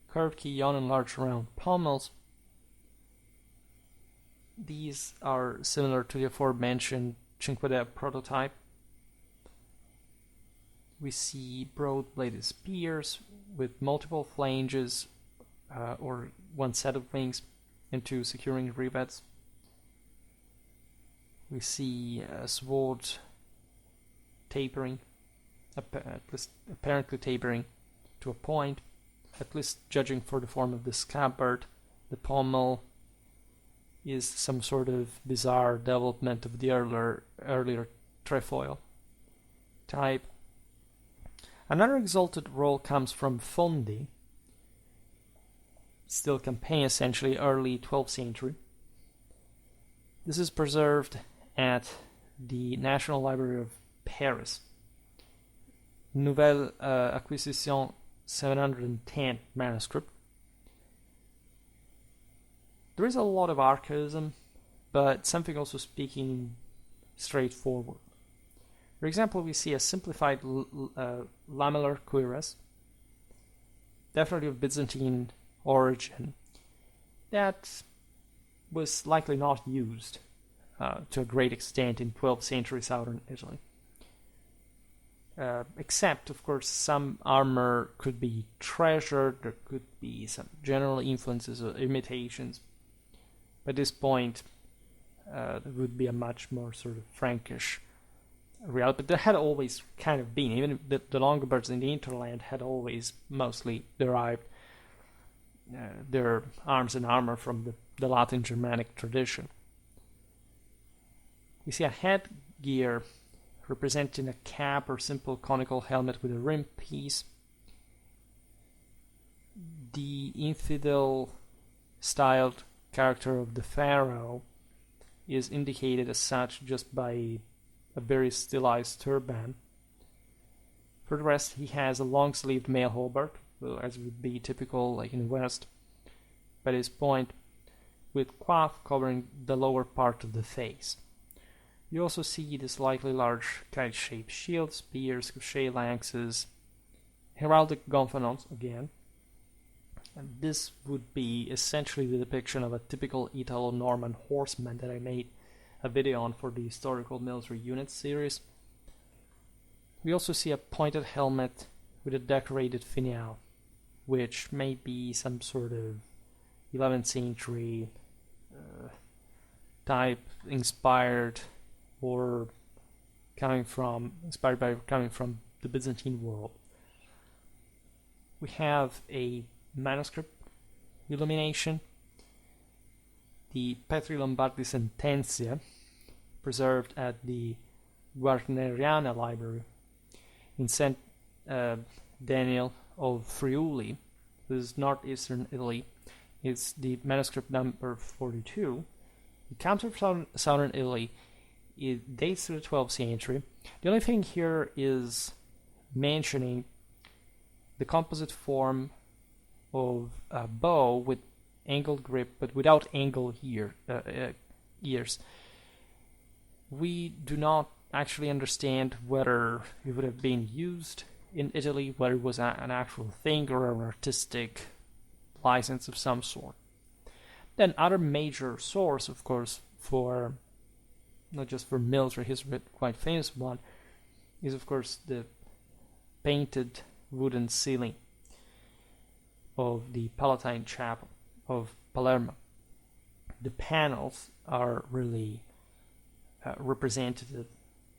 curved quillon and large round pommels. These are similar to the aforementioned Cinquedea prototype. We see broad-bladed spears with multiple flanges or one set of wings and two securing rivets. We see a sword tapering, at least apparently tapering to a point, at least judging for the form of the scabbard. The pommel is some sort of bizarre development of the earlier trefoil type. Another exalted role comes from Fondi, still campaign essentially, early 12th century. This is preserved at the National Library of Paris. Nouvelle Acquisition 710 manuscript. There is a lot of archaism, but something also speaking straightforward. For example, we see a simplified lamellar cuirass, definitely of Byzantine origin, that was likely not used to a great extent in 12th century southern Italy. Except, of course, some armor could be treasured, there could be some general influences or imitations. By this point, there would be a much more sort of Frankish reality, but there had always kind of been, even the Longobards in the hinterland had always mostly derived their arms and armor from the Latin Germanic tradition. We see a headgear representing a cap or simple conical helmet with a rim piece. The infidel-styled character of the pharaoh is indicated as such just by a very stylized turban. For the rest, he has a long-sleeved male hauberk, as would be typical like in the West, by this point, with coif covering the lower part of the face. You also see the slightly large kite-shaped shield, spears, crochet lances, heraldic gonfalons again. And this would be essentially the depiction of a typical Italo-Norman horseman that I made a video on for the Historical Military Units series. We also see a pointed helmet with a decorated finial, which may be some sort of 11th century type inspired coming from the Byzantine world. We have a manuscript illumination, the Petri Lombardi Sententia, preserved at the Guarneriana Library in St. Daniel of Friuli. This is northeastern Italy. It's the manuscript number 42. It comes from southern Italy. It dates to the 12th century. The only thing here is mentioning the composite form of a bow with angled grip, but without angle ears. We do not actually understand whether it would have been used in Italy, whether it was an actual thing or an artistic license of some sort. Then other major source, of course, for not just for military history, but quite famous one, is of course the painted wooden ceiling of the Palatine Chapel of Palermo. The panels are really representative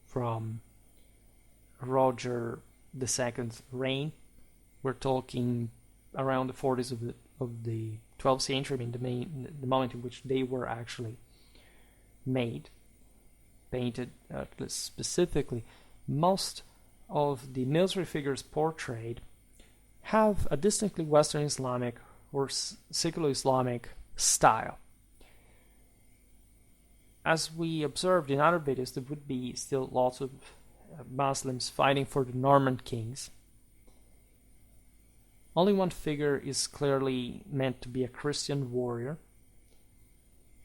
from Roger II's reign. We're talking around the 40s of the 12th century. I mean, the moment in which they were actually made, painted specifically. Most of the military figures portrayed have a distinctly Western Islamic or Siculo-Islamic style. As we observed in other videos, there would be still lots of Muslims fighting for the Norman kings. Only one figure is clearly meant to be a Christian warrior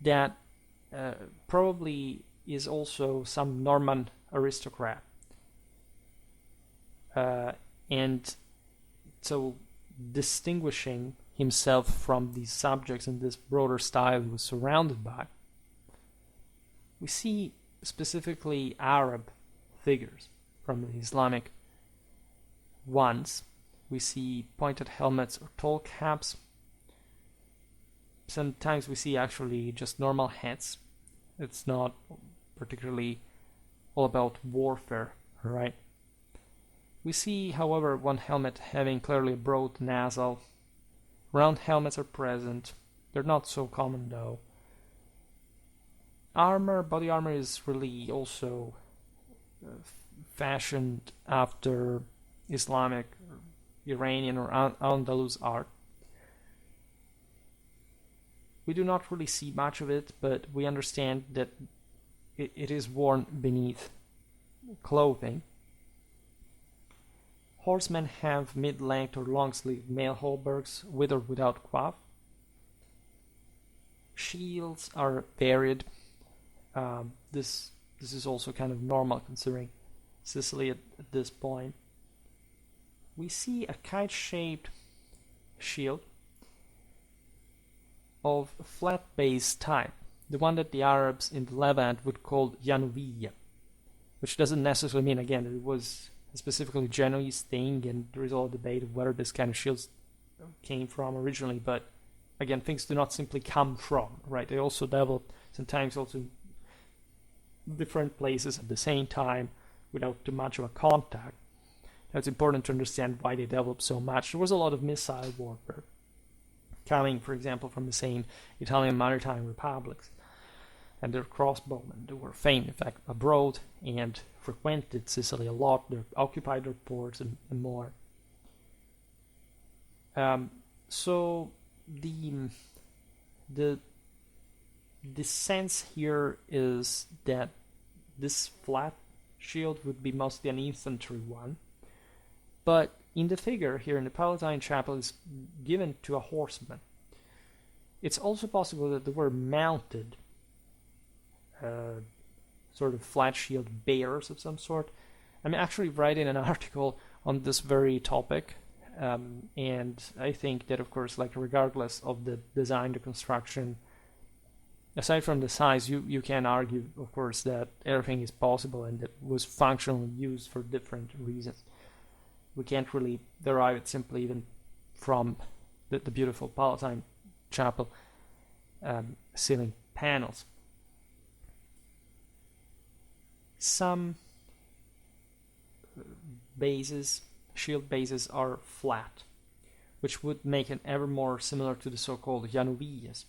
that probably is also some Norman aristocrat. And so distinguishing himself from these subjects in this broader style he was surrounded by, we see specifically Arab figures from the Islamic ones. We see pointed helmets or tall caps. Sometimes we see actually just normal hats. It's not particularly all about warfare, right? We see, however, one helmet having clearly a broad nasal. Round helmets are present. They're not so common though. Body armor is really also fashioned after Islamic, Iranian or Andalus art. We do not really see much of it, but we understand that it is worn beneath clothing. Horsemen have mid-length or long-sleeved mail hauberks with or without coif. Shields are varied. This is also kind of normal considering Sicily at this point. We see a kite-shaped shield of flat base type, the one that the Arabs in the Levant would call Januvia, which doesn't necessarily mean, again, that it was a specifically Genoese thing, and there is all a debate of where this kind of shields came from originally, but again, things do not simply come from, right? They also develop sometimes also in different places at the same time without too much of a contact. Now, it's important to understand why they developed so much. There was a lot of missile warfare coming, for example, from the same Italian maritime republics, and their crossbowmen, they were famed, in fact, abroad and frequented Sicily a lot. They occupied their ports and more. So the sense here is that this flat shield would be mostly an infantry one, but in the figure here in the Palatine Chapel is given to a horseman. It's also possible that they were mounted sort of flat shield bearers of some sort. I'm actually writing an article on this very topic, and I think that, of course, like regardless of the design, the construction, aside from the size, you can argue, of course, that everything is possible and that was functionally used for different reasons. We can't really derive it simply even from the beautiful Palatine Chapel ceiling panels. Some bases, shield bases, are flat, which would make it ever more similar to the so-called Januvillas.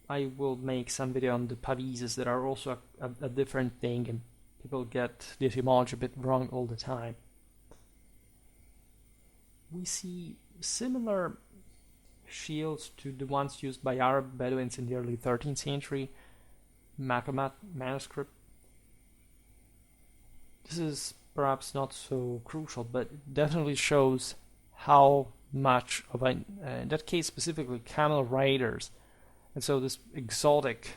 I will make some video on the pavises that are also a different thing, and people get the etymology a bit wrong all the time. We see similar shields to the ones used by Arab Bedouins in the early 13th century, Makamat manuscript. This is perhaps not so crucial, but it definitely shows how much of in that case specifically, camel riders, and so this exotic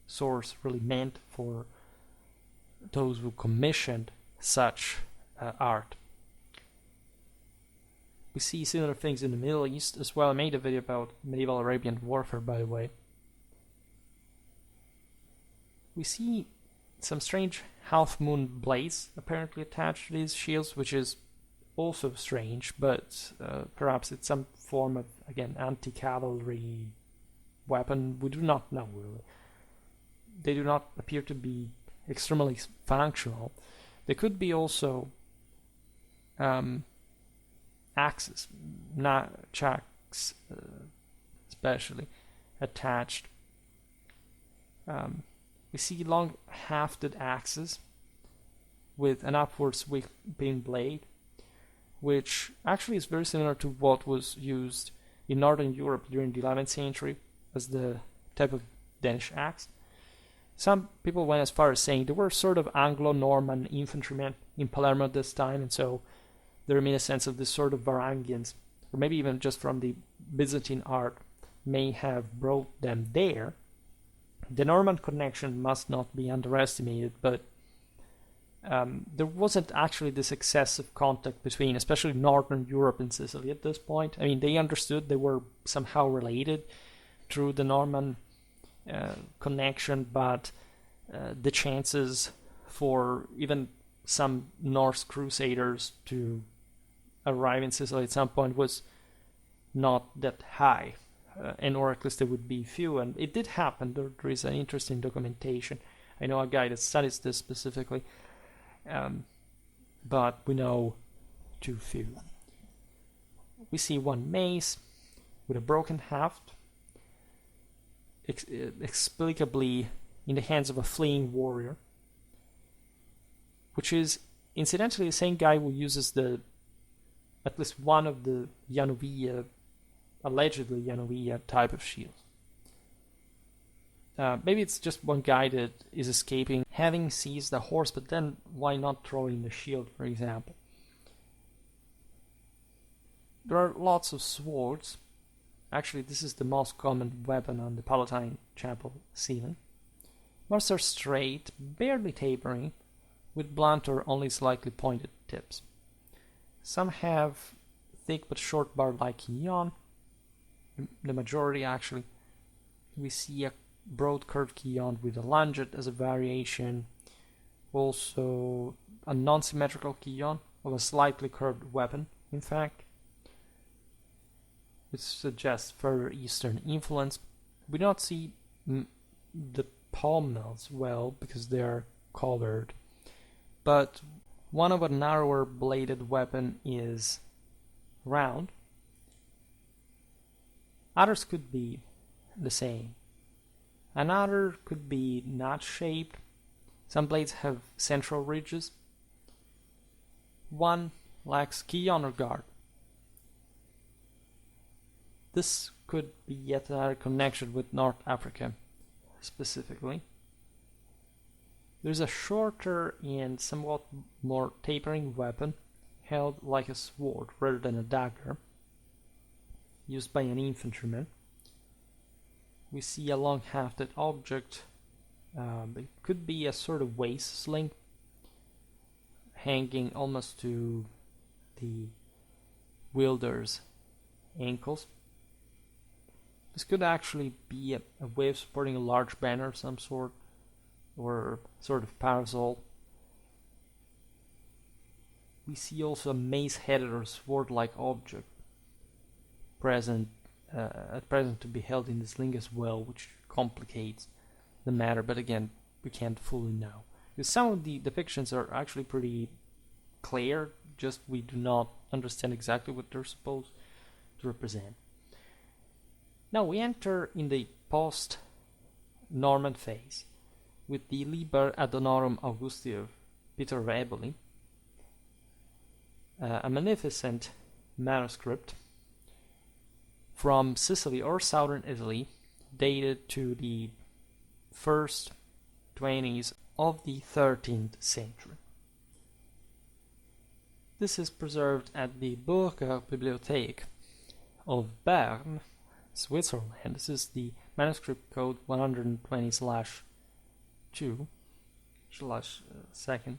source really meant for those who commissioned such art. We see similar things in the Middle East as well. I made a video about medieval Arabian warfare, by the way. We see some strange half-moon blades apparently attached to these shields, which is also strange, but perhaps it's some form of, again, anti-cavalry weapon. We do not know, really. They do not appear to be extremely functional. They could be also axes, chacks especially, attached. We see long hafted axes with an upward sweeping blade, which actually is very similar to what was used in Northern Europe during the 11th century as the type of Danish axe. Some people went as far as saying they were sort of Anglo-Norman infantrymen in Palermo at this time, and so they reminiscence of this sort of Varangians, or maybe even just from the Byzantine art, may have brought them there. The Norman connection must not be underestimated, but there wasn't actually this excessive contact between, especially Northern Europe and Sicily at this point. I mean, they understood they were somehow related through the Norman connection, but the chances for even some Norse crusaders to arrive in Sicily at some point was not that high, or at least there would be few, and it did happen. There is an interesting documentation. I know a guy that studies this specifically, but we know too few. We see one mace with a broken haft, explicably in the hands of a fleeing warrior, which is incidentally the same guy who uses at least one of the Janovia, allegedly Janovia type of shields. Maybe it's just one guy that is escaping, having seized a horse, but then why not throw in the shield, for example? There are lots of swords. Actually, this is the most common weapon on the Palatine Chapel ceiling. Most are straight, barely tapering, with blunt or only slightly pointed tips. Some have thick but short bar-like quillon. The majority, actually. We see a broad curved quillon with a lungette as a variation. Also, a non-symmetrical quillon of a slightly curved weapon, in fact, which suggests further Eastern influence. We do not see the pommels well because they are covered, but one of a narrower bladed weapon is round. Others could be the same. Another could be nut-shaped. Some blades have central ridges. One lacks quillon or guard. This could be yet another connection with North Africa, specifically. There's a shorter and somewhat more tapering weapon, held like a sword rather than a dagger, used by an infantryman. We see a long-hafted object. It could be a sort of waist sling, hanging almost to the wielder's ankles. This could actually be a way of supporting a large banner of some sort, or sort of parasol. We see also a mace-headed or sword-like object at present to be held in the sling as well, which complicates the matter, but again, we can't fully know. Because some of the depictions are actually pretty clear, just we do not understand exactly what they're supposed to represent. Now we enter in the post-Norman phase with the Liber Adhonorum Augusti of Peter of Eboli, a magnificent manuscript from Sicily or southern Italy, dated to the first 20s of the 13th century. This is preserved at the Burger Bibliothek of Bern, Switzerland. This is the manuscript code 120/2/2.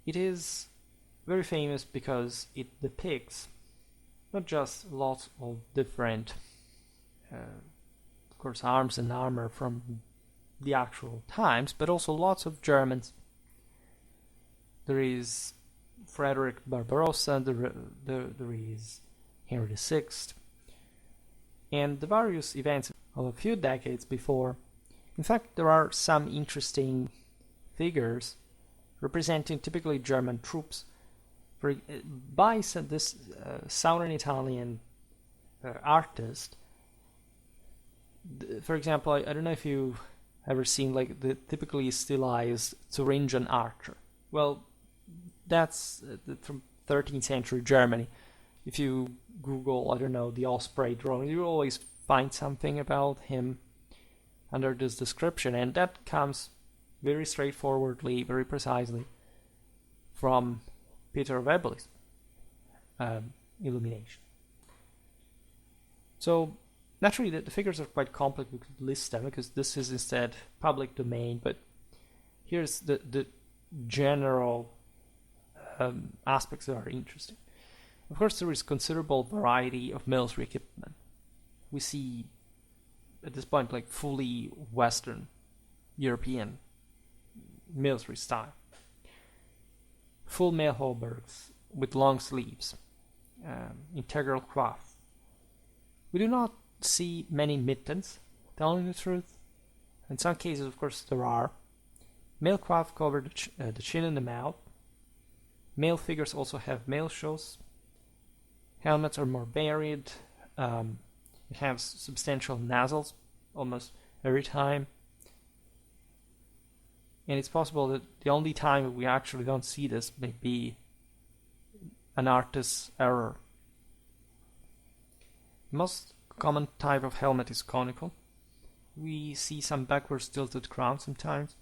It is very famous because it depicts not just lots of different, of course, arms and armor from the actual times, but also lots of Germans. There is Frederick Barbarossa, there is Henry VI, and the various events of a few decades before. In fact, there are some interesting figures representing typically German troops by this Southern Italian artist. For example, I don't know if you've ever seen like the typically stylized Thuringian archer. Well, that's from 13th century Germany. If you Google, I don't know, the Osprey drawing, you always find something about him under this description, and that comes very straightforwardly, very precisely from Peter Webley's illumination. So naturally the figures are quite complex, we could list them because this is instead public domain, but here's the general aspects that are interesting. Of course, there is considerable variety of military equipment. We see at this point like fully Western European military style. Full mail hauberks with long sleeves, integral coif. We do not see many mittens, telling the truth. In some cases, of course, there are. Mail coif cover the chin and the mouth. Male figures also have male shows. Helmets are more varied. It has substantial nasals almost every time. And it's possible that the only time we actually don't see this may be an artist's error. The most common type of helmet is conical. We see some backwards tilted crown sometimes.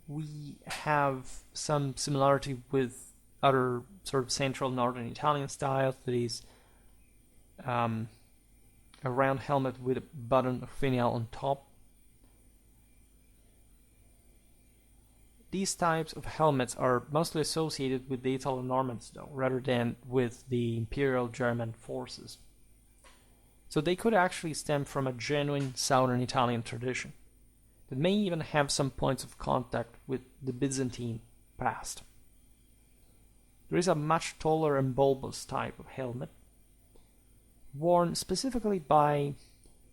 We have some similarity with other sort of central northern Italian styles, that is a round helmet with a button of finial on top. These types of helmets are mostly associated with the Italo-Normans though, rather than with the Imperial German forces. So they could actually stem from a genuine Southern Italian tradition that may even have some points of contact with the Byzantine past. There is a much taller and bulbous type of helmet, worn specifically by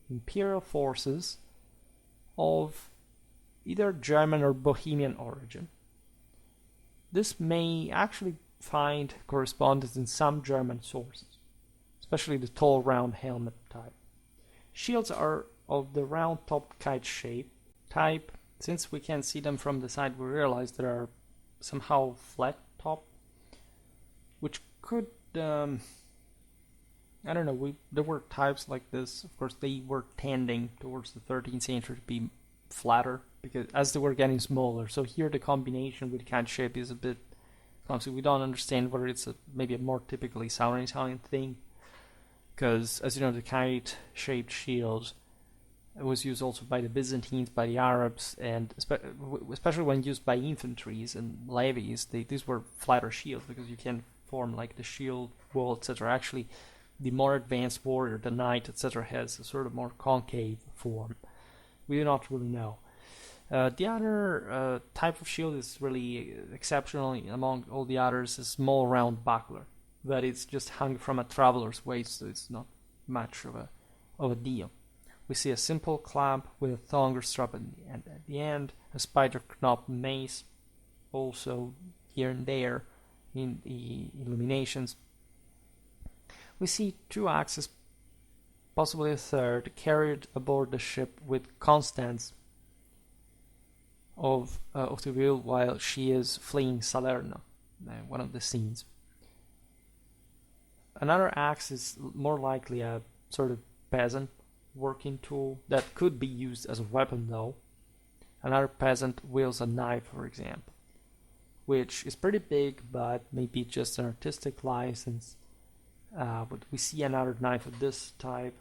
imperial forces of either German or Bohemian origin. This may actually find correspondence in some German sources, especially the tall round helmet type. Shields are of the round-topped kite shape type. Since we can't see them from the side, we realize they are somehow flat top, which could, I don't know, there were types like this. Of course, they were tending towards the 13th century to be flatter, because as they were getting smaller. So here the combination with kite shape is a bit clumsy. We don't understand whether it's maybe a more typically Southern Italian thing, because as you know, the kite-shaped shield was used also by the Byzantines, by the Arabs, and especially when used by infantries and levies, these were flatter shields because you can form like the shield wall, etc. Actually, the more advanced warrior, the knight, etc., has a sort of more concave form. We do not really know. The other type of shield is really exceptional among all the others, a small round buckler, but it's just hung from a traveler's waist, so it's not much of a deal. We see a simple clamp with a thong or strap at the end, a spider knop mace, also here and there in the illuminations. We see 2 axes, possibly a third, carried aboard the ship with Constance of the wheel while she is fleeing Salerno, one of the scenes. Another axe is more likely a sort of peasant working tool that could be used as a weapon though. Another peasant wields a knife, for example, which is pretty big but maybe just an artistic license. But we see another knife of this type.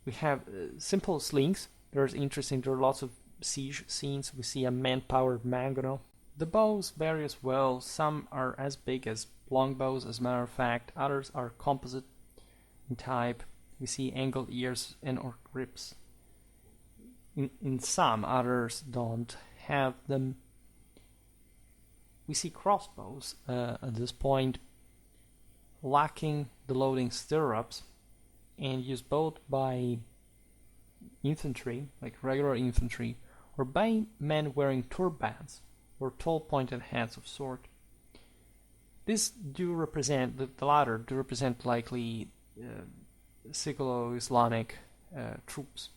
We have simple slings. There's interesting, there are lots of siege scenes. We see a man-powered mangonel. The bows vary as well. Some are as big as longbows, as a matter of fact. Others are composite in type. We see angled ears and or ribs. In some, others don't have them. We see crossbows at this point lacking the loading stirrups and used both by infantry, like regular infantry, or by men wearing turbans or tall pointed heads of sword. These do represent, the latter do represent likely Siculo-Islamic troops.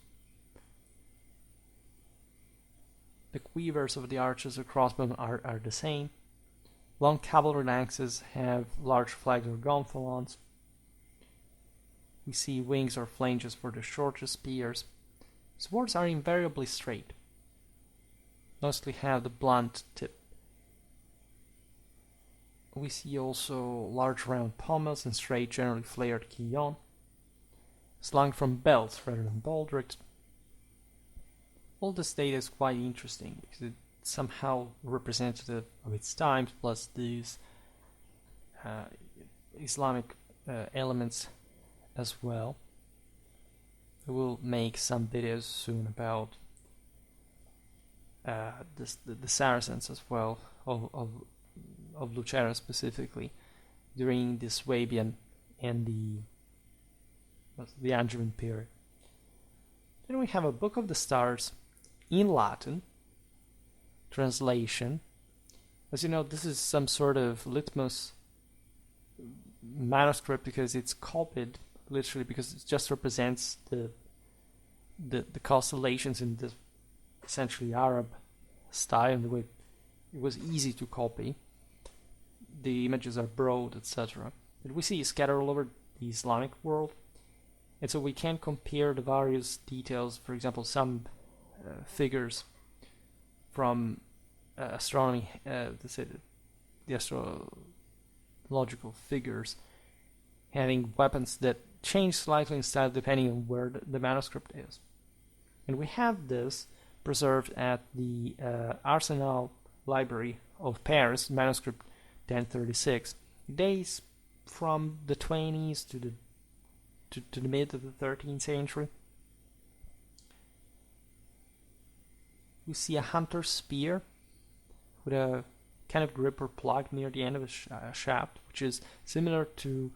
The quivers of the archers or crossbowmen are the same. Long cavalry lances have large flags or gonfalons. We see wings or flanges for the shorter spears. Swords are invariably straight. Mostly have the blunt tip. We see also large round pommels and straight, generally flared quillon, slung from belts rather than baldricks. All this data is quite interesting because it's somehow representative of its times, plus these Islamic elements as well. We will make some videos soon about the Saracens as well, of Lucera specifically, during the Swabian and the Angevin period. Then we have a Book of the Stars in Latin translation. As you know, this is some sort of litmus manuscript because it's copied literally, because it just represents the constellations in the essentially Arab style, and the way it was easy to copy. The images are broad, etc. But we see scattered all over the Islamic world, and so we can compare the various details. For example, some figures from astronomy, the astrological figures, having weapons that change slightly in style depending on where the manuscript is. And we have this preserved at the Arsenal Library of Paris, manuscript 1036. It dates from the 20s to the mid of the 13th century. We see a hunter's spear with a kind of gripper plug near the end of a shaft, which is similar to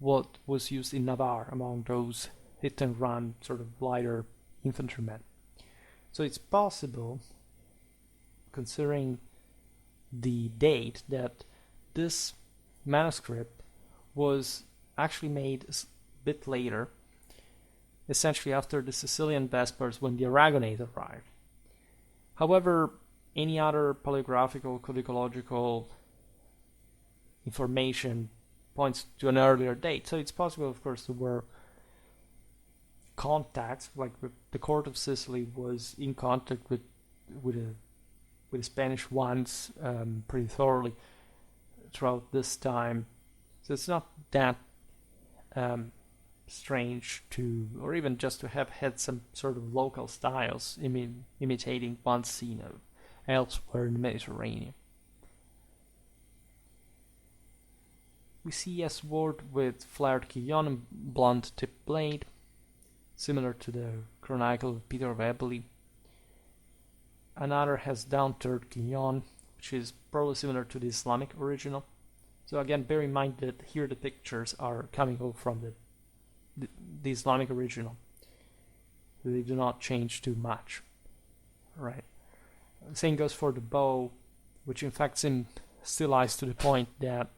what was used in Navarre among those hit and run sort of lighter infantrymen. So it's possible, considering the date, that this manuscript was actually made a bit later, essentially after the Sicilian Vespers, when the Aragonese arrived. However, any other paleographical, codicological information points to an earlier date. So it's possible, of course, there were contacts, like the court of Sicily was in contact with the Spanish ones pretty thoroughly throughout this time. So it's not that strange to, or even just to have had some sort of local styles imitating one seen elsewhere in the Mediterranean. We see a sword with flared quillon and blunt tipped blade, similar to the Chronicle of Peter of Eboli. Another has down-turned quillon, which is probably similar to the Islamic original. So again, bear in mind that here the pictures are coming over from the Islamic original. They do not change too much, right? The same goes for the bow, which in fact seems stylized to the point that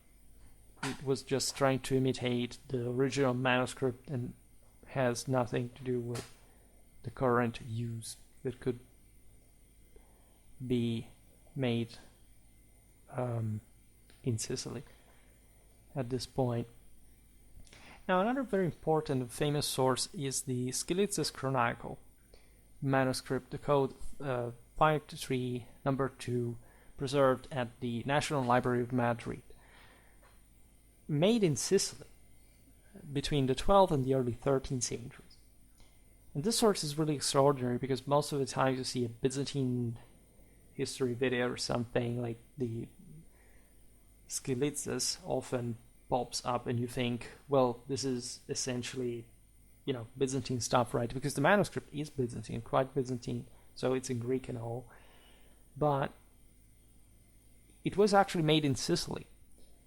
it was just trying to imitate the original manuscript and has nothing to do with the current use that could be made in Sicily at this point. Now, another very important and famous source is the Skilitzes Chronicle manuscript, the code 523 number 2, preserved at the National Library of Madrid. Made in Sicily between the 12th and the early 13th centuries. And this source is really extraordinary because most of the time you see a Byzantine history video or something, like the Skilitzes often pops up and you think, well, this is essentially Byzantine stuff, right? Because the manuscript is Byzantine, quite Byzantine, so it's in Greek and all. But it was actually made in Sicily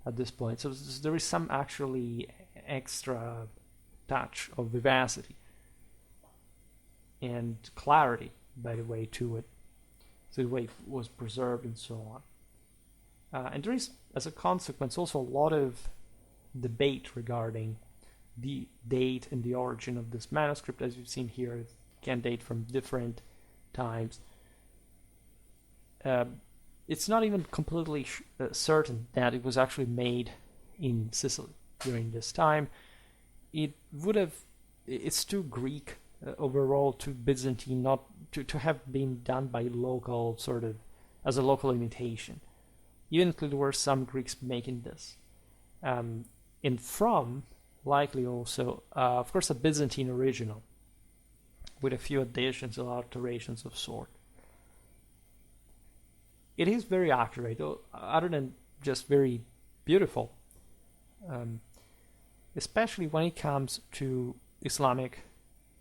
at this point, so there is some actually extra touch of vivacity and clarity, by the way, to it. So the way it was preserved and so on. And there is, as a consequence, also a lot of debate regarding the date and the origin of this manuscript. As you've seen here, it can date from different times. It's not even completely certain that it was actually made in Sicily during this time. It's too Greek overall, too Byzantine, not to have been done by local, sort of as a local imitation. Even if there were some Greeks making this. And from, likely also, of course, a Byzantine original, with a few additions or alterations of sort. It is very accurate, though, other than just very beautiful, especially when it comes to Islamic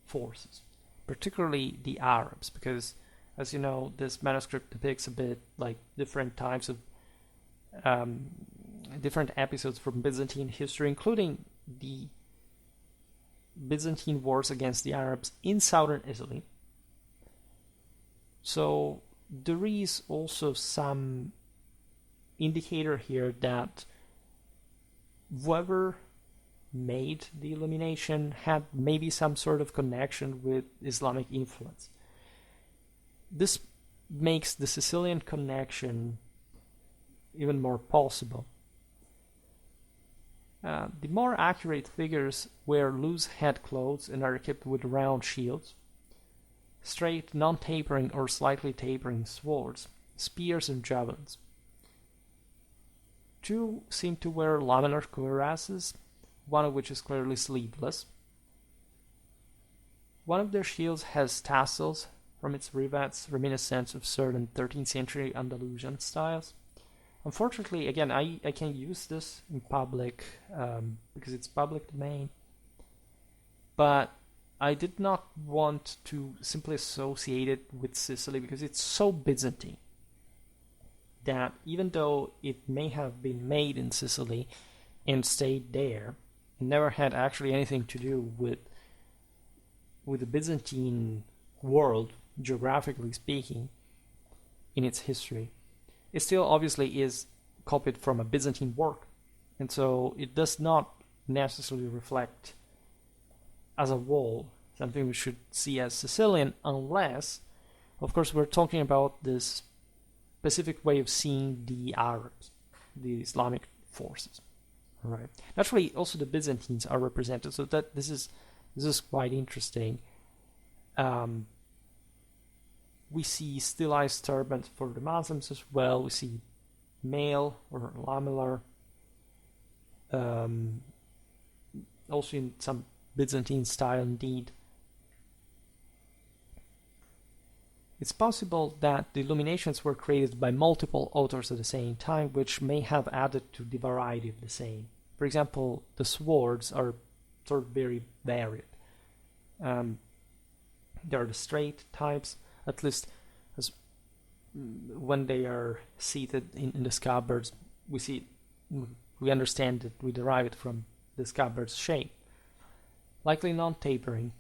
forces, particularly the Arabs, because, as you know, this manuscript depicts a bit like different types of different episodes from Byzantine history, including the Byzantine wars against the Arabs in southern Italy. So there is also some indicator here that whoever made the illumination had maybe some sort of connection with Islamic influence. This makes the Sicilian connection even more possible. The more accurate figures wear loose head clothes and are equipped with round shields, straight, non-tapering or slightly tapering swords, spears and javelins. Two seem to wear laminar cuirasses, one of which is clearly sleeveless. One of their shields has tassels from its rivets reminiscent of certain 13th century Andalusian styles. Unfortunately, again, I can't use this in public because it's public domain, but I did not want to simply associate it with Sicily because it's so Byzantine that even though it may have been made in Sicily and stayed there, it never had actually anything to do with the Byzantine world, geographically speaking, in its history. It still obviously is copied from a Byzantine work, and so it does not necessarily reflect as a whole something we should see as Sicilian, unless, of course, we're talking about this specific way of seeing the Arabs, the Islamic forces. All right. Naturally, also the Byzantines are represented, so that this is quite interesting. We see stylized turbans for the Muslims as well. We see mail or lamellar. Also in some Byzantine style indeed. It's possible that the illuminations were created by multiple authors at the same time, which may have added to the variety of the same. For example, the swords are sort of very varied. There are the straight types, at least as when they are seated in the scabbards, we understand that we derive it from the scabbard's shape, likely non-tapering.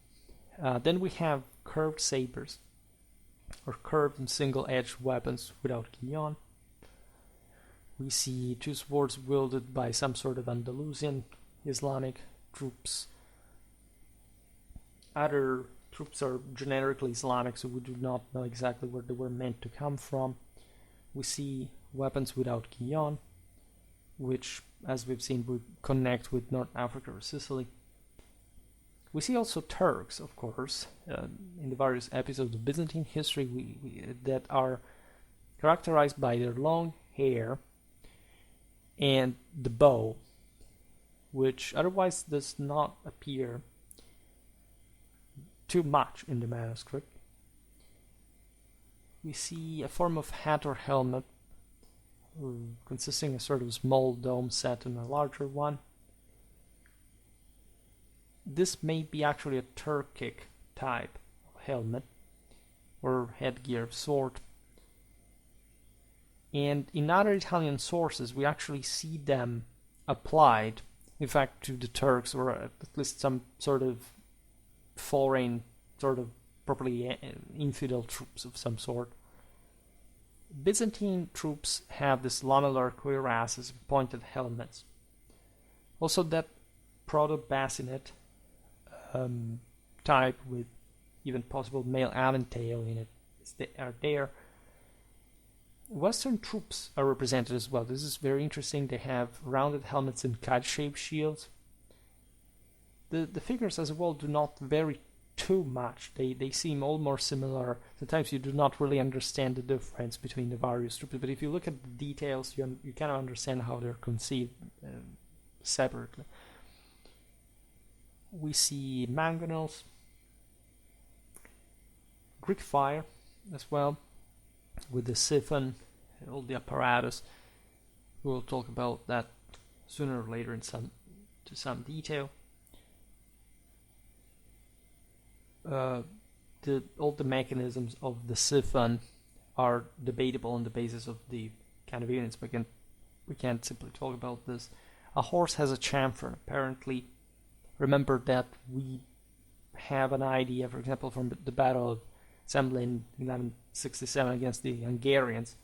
Then we have curved sabers, or curved and single-edged weapons without guillon. We see two swords wielded by some sort of Andalusian Islamic troops. Other troops are generically Islamic, so we do not know exactly where they were meant to come from. We see weapons without guillon, which, as we've seen, would connect with North Africa or Sicily. We see also Turks, of course, in the various episodes of Byzantine history that are characterized by their long hair and the bow, which otherwise does not appear too much in the manuscript. We see a form of hat or helmet consisting of sort of a small dome set and a larger one. this may be actually a Turkic type of helmet or headgear of sort. And in other Italian sources, we actually see them applied, in fact, to the Turks, or at least some sort of foreign, sort of properly infidel troops of some sort. Byzantine troops have this lamellar cuirasses and pointed helmets. Also that proto-bassinet type with even possible male aventail in it are there. Western troops are represented as well. This is very interesting. They have rounded helmets and kite-shaped shields. The figures as well do not vary too much. They seem all more similar. Sometimes you do not really understand the difference between the various troops, but if you look at the details, you kind of understand how they're conceived separately. We see mangonels, Greek fire as well, with the siphon and all the apparatus. We'll talk about that sooner or later to some detail. All the mechanisms of the siphon are debatable on the basis of the kind of units. We can't simply talk about this. A horse has a chamfer. Apparently, remember that we have an idea, for example, from the Battle of Semlin in 1167 against the Hungarians.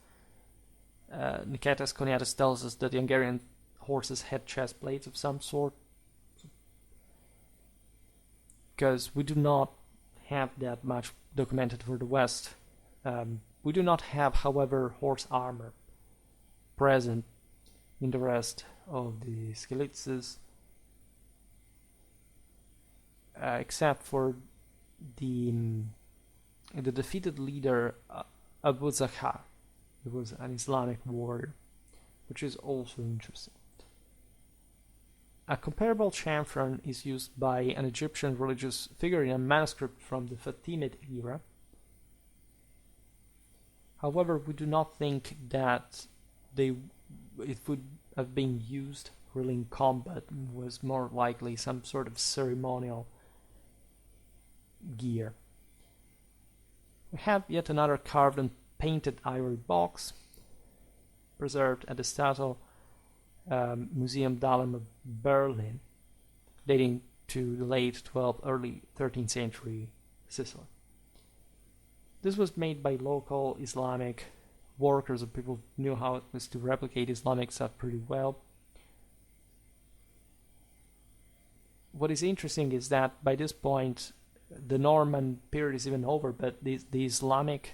Nicetas Choniates tells us that the Hungarian horses had chest plates of some sort, because we do not have that much documented for the West. We do not have, however, horse armor present in the rest of the Skilitzes, except for the defeated leader Abu Zakhar. He was an Islamic warrior, which is also interesting. A comparable chamfron is used by an Egyptian religious figure in a manuscript from the Fatimid era. However, we do not think that it would have been used really in combat. It was more likely some sort of ceremonial gear. We have yet another carved and painted ivory box preserved at the Stato Museum Dahlem of Berlin, dating to the late 12th, early 13th century Sicily. This was made by local Islamic workers, or people who knew how it was to replicate Islamic stuff pretty well. What is interesting is that by this point, the Norman period is even over, but the Islamic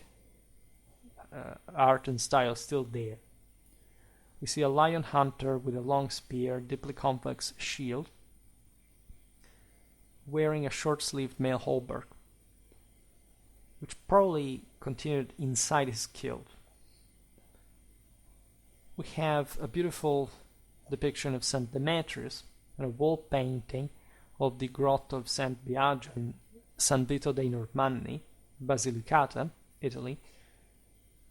art and style is still there. We see a lion hunter with a long spear, deeply convex shield, wearing a short-sleeved male hauberk, which probably continued inside his kilt. We have a beautiful depiction of St. Demetrius and a wall painting of the Grotto of St. Biagio in San Vito dei Normanni, Basilicata, Italy,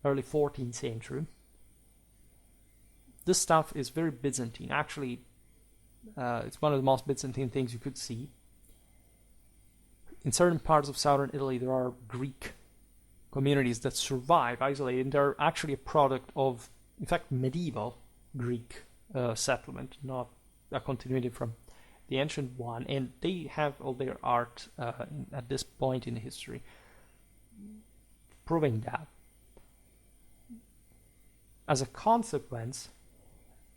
early 14th century. This stuff is very Byzantine. Actually, it's one of the most Byzantine things you could see. In certain parts of southern Italy, there are Greek communities that survive isolated, and they're actually a product of, in fact, medieval Greek settlement, not a continuity from the ancient one, and they have all their art at this point in history, proving that. As a consequence,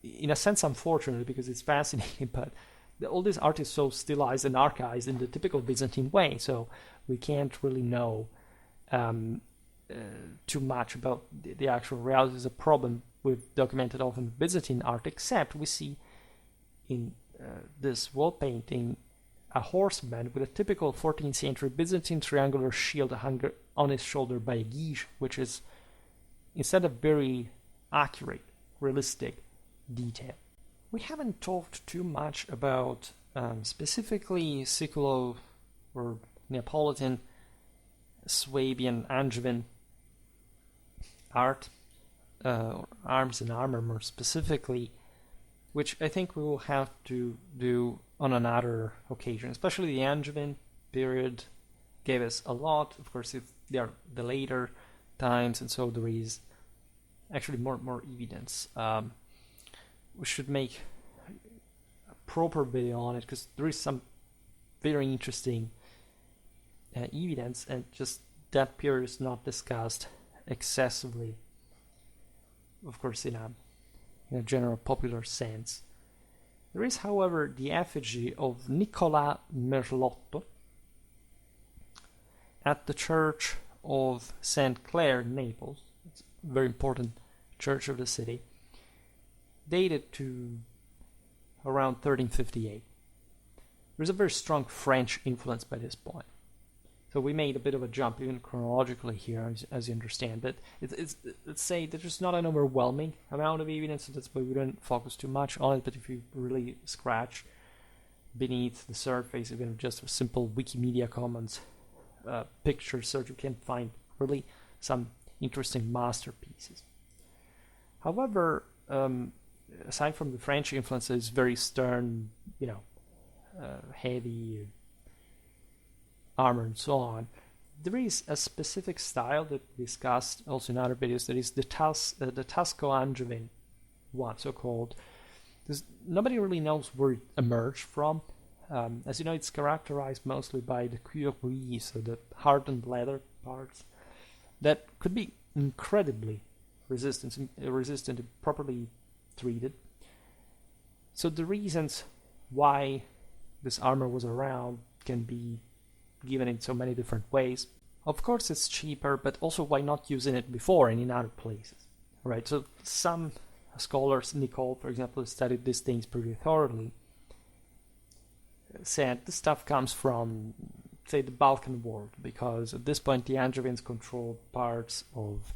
in a sense unfortunately, because it's fascinating, but all this art is so stylized and archived in the typical Byzantine way, so we can't really know too much about the actual reality. Is a problem we've documented often Byzantine art, except we see in this wall painting a horseman with a typical 14th century Byzantine triangular shield hung on his shoulder by a guige, which is instead of very accurate, realistic detail. We haven't talked too much about specifically Siculo or Neapolitan, Swabian, Angevin art, or arms and armor more specifically, which I think we will have to do on another occasion, especially the Angevin period gave us a lot. Of course, if they are the later times, and so there is actually more evidence. We should make a proper video on it because there is some very interesting evidence, and just that period is not discussed excessively, of course, in a general popular sense. There is, however, the effigy of Nicola Merlotto at the church of St. Clare, Naples. It's a very important church of the city, dated to around 1358. There's a very strong French influence by this point. So we made a bit of a jump even chronologically here, as you understand, but let's say that there's not an overwhelming amount of evidence, so that's why we don't focus too much on it. But if you really scratch beneath the surface, even just a simple Wikimedia Commons picture search, you can find really some interesting masterpieces. However, aside from the French influences, very stern, heavy armor and so on, there is a specific style that we discussed also in other videos, that is the Tusco-Angevin one, so-called. Nobody really knows where it emerged from. As you know, it's characterized mostly by the cuir gris, so the hardened leather parts, that could be incredibly resistant if properly treated. So the reasons why this armor was around can be given in so many different ways. Of course, it's cheaper, but also why not using it before and in other places, right? So some scholars, Nicole, for example, studied these things pretty thoroughly, said this stuff comes from, say, the Balkan world, because at this point the Angevins controlled parts of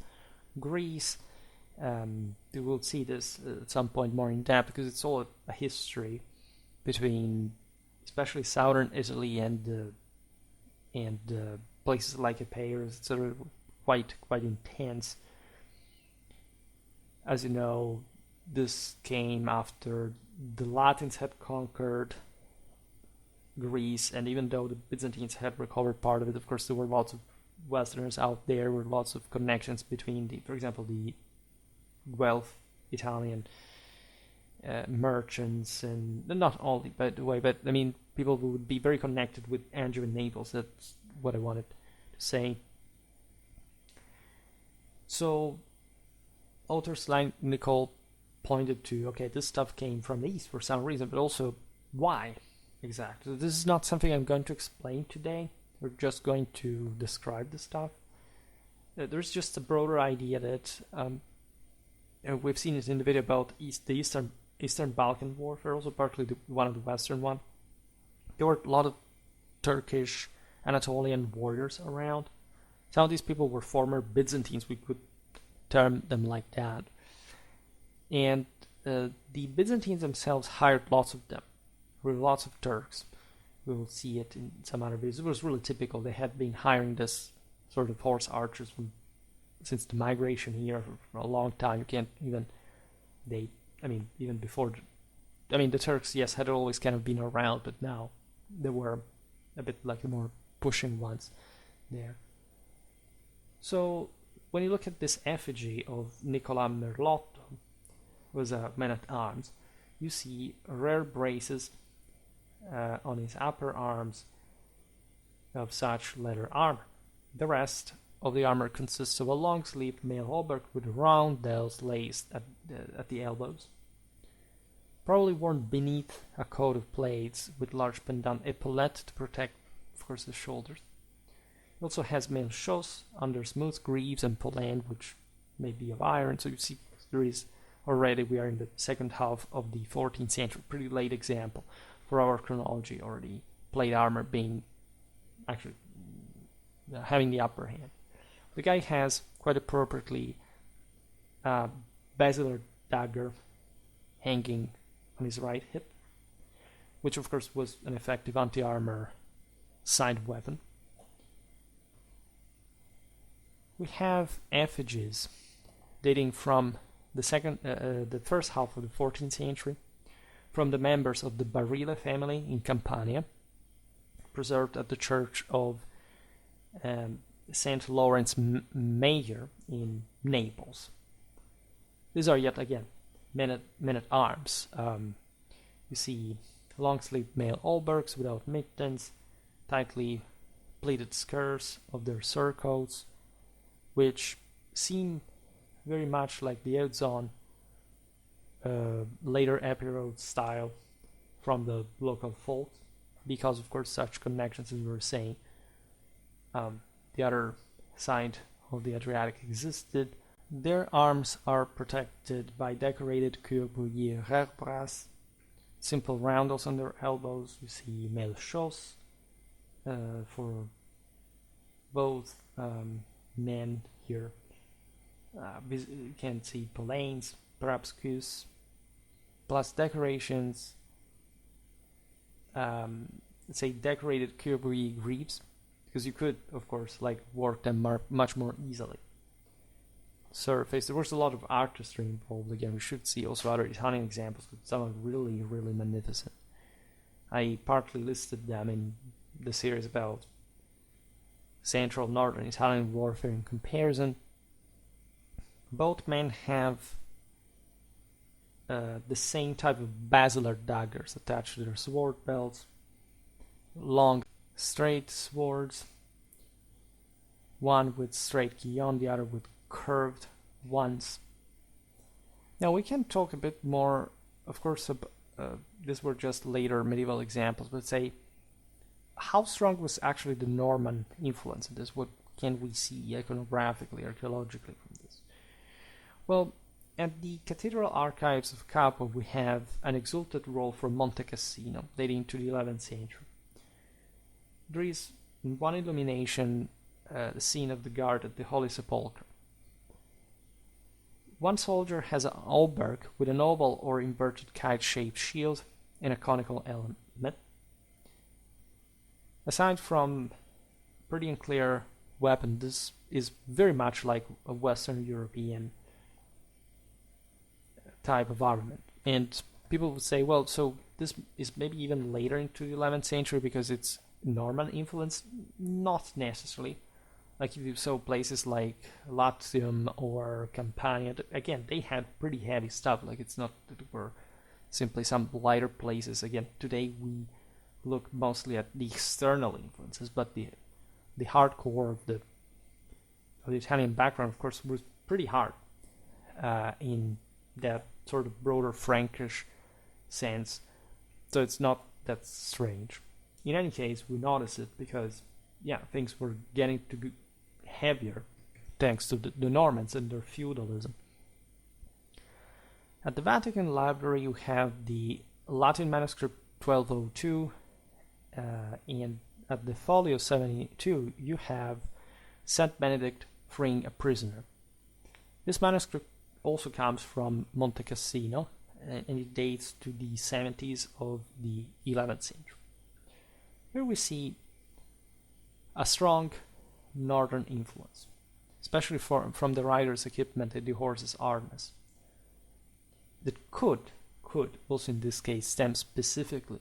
Greece. We will see this at some point more in depth, because it's all a history between especially southern Italy and places like Epirus, etc., quite intense. As you know, this came after the Latins had conquered Greece, and even though the Byzantines had recovered part of it, of course, there were lots of Westerners out there, were lots of connections between, for example, the Guelph Italian merchants, and not only, by the way, but I mean, people who would be very connected with Angevin Naples. That's what I wanted to say. So, authors like Nicole pointed to, okay, this stuff came from the East for some reason, but also why exactly. So this is not something I'm going to explain today. We're just going to describe the stuff. There's just a broader idea that we've seen it in the video about the Eastern Balkan warfare, also partly one of the Western one. There were a lot of Turkish, Anatolian warriors around. Some of these people were former Byzantines, we could term them like that. And the Byzantines themselves hired lots of them. There were lots of Turks. We will see it in some other videos. It was really typical. They had been hiring this sort of horse archers since the migration here for a long time. You can't even even before. The Turks, yes, had always kind of been around, but now they were a bit like the more pushing ones there. So when you look at this effigy of Nicola Merlotto, who was a man-at-arms, you see rare braces on his upper arms of such leather armor. The rest of the armor consists of a long-sleeved mail hauberk with roundels laced at the elbows, probably worn beneath a coat of plates with large pendant epaulettes to protect, of course, the shoulders. It also has mail chausse under smooth greaves and polland, which may be of iron. So you see, we are in the second half of the 14th century, pretty late example for our chronology, or the plate armor being actually having the upper hand. The guy has, quite appropriately, a basilar dagger hanging on his right hip, which of course was an effective anti-armor side weapon. We have effigies dating from the first half of the 14th century from the members of the Barile family in Campania, preserved at the church of St. Lawrence Major in Naples. These are yet again men-at-arms. You see long-sleeved male hauberks without mittens, tightly pleated skirts of their surcoats, which seem very much like the odds-on later epiroad style from the local folk, because of course such connections, as we were saying, the other side of the Adriatic existed. Their arms are protected by decorated cuir-bouillie rerbras, simple roundels on their elbows. You see mailchos for both men here. You can see polaines, perhaps cues, plus decorations, let's say decorated cuir-bouillie greaves, because you could, of course, like work them much more easily. Surface. There was a lot of artistry involved. Again, we should see also other Italian examples, but some are really, really magnificent. I partly listed them in the series about Central Northern Italian warfare in comparison. Both men have the same type of basilar daggers attached to their sword belts, long, straight swords, one with straight guillon, the other with curved ones. Now we can talk a bit more, of course, these were just later medieval examples, but say, how strong was actually the Norman influence in this? What can we see iconographically, archaeologically from this? Well, at the cathedral archives of Capo, we have an exalted roll from Monte Cassino, dating to the 11th century. There is, in one illumination, the scene of the guard at the Holy Sepulchre. One soldier has an hauberk with an oval or inverted kite-shaped shield and a conical element. Aside from pretty unclear weapon, this is very much like a Western European type of armament. And people would say, well, so this is maybe even later into the 11th century because it's Norman influence? Not necessarily. Like if you saw places like Latium or Campania, again, they had pretty heavy stuff. Like it's not that it were simply some lighter places. Again, today we look mostly at the external influences, but the hardcore of the Italian background, of course, was pretty hard in that sort of broader Frankish sense. So it's not that strange. In any case, we notice it because, yeah, things were getting to be heavier thanks to the Normans and their feudalism. At the Vatican Library, you have the Latin manuscript 1202, and at the folio 72, you have Saint Benedict freeing a prisoner. This manuscript also comes from Monte Cassino, and it dates to the 70s of the 11th century. Here we see a strong northern influence, especially from the rider's equipment and the horse's harness, that could also in this case stem specifically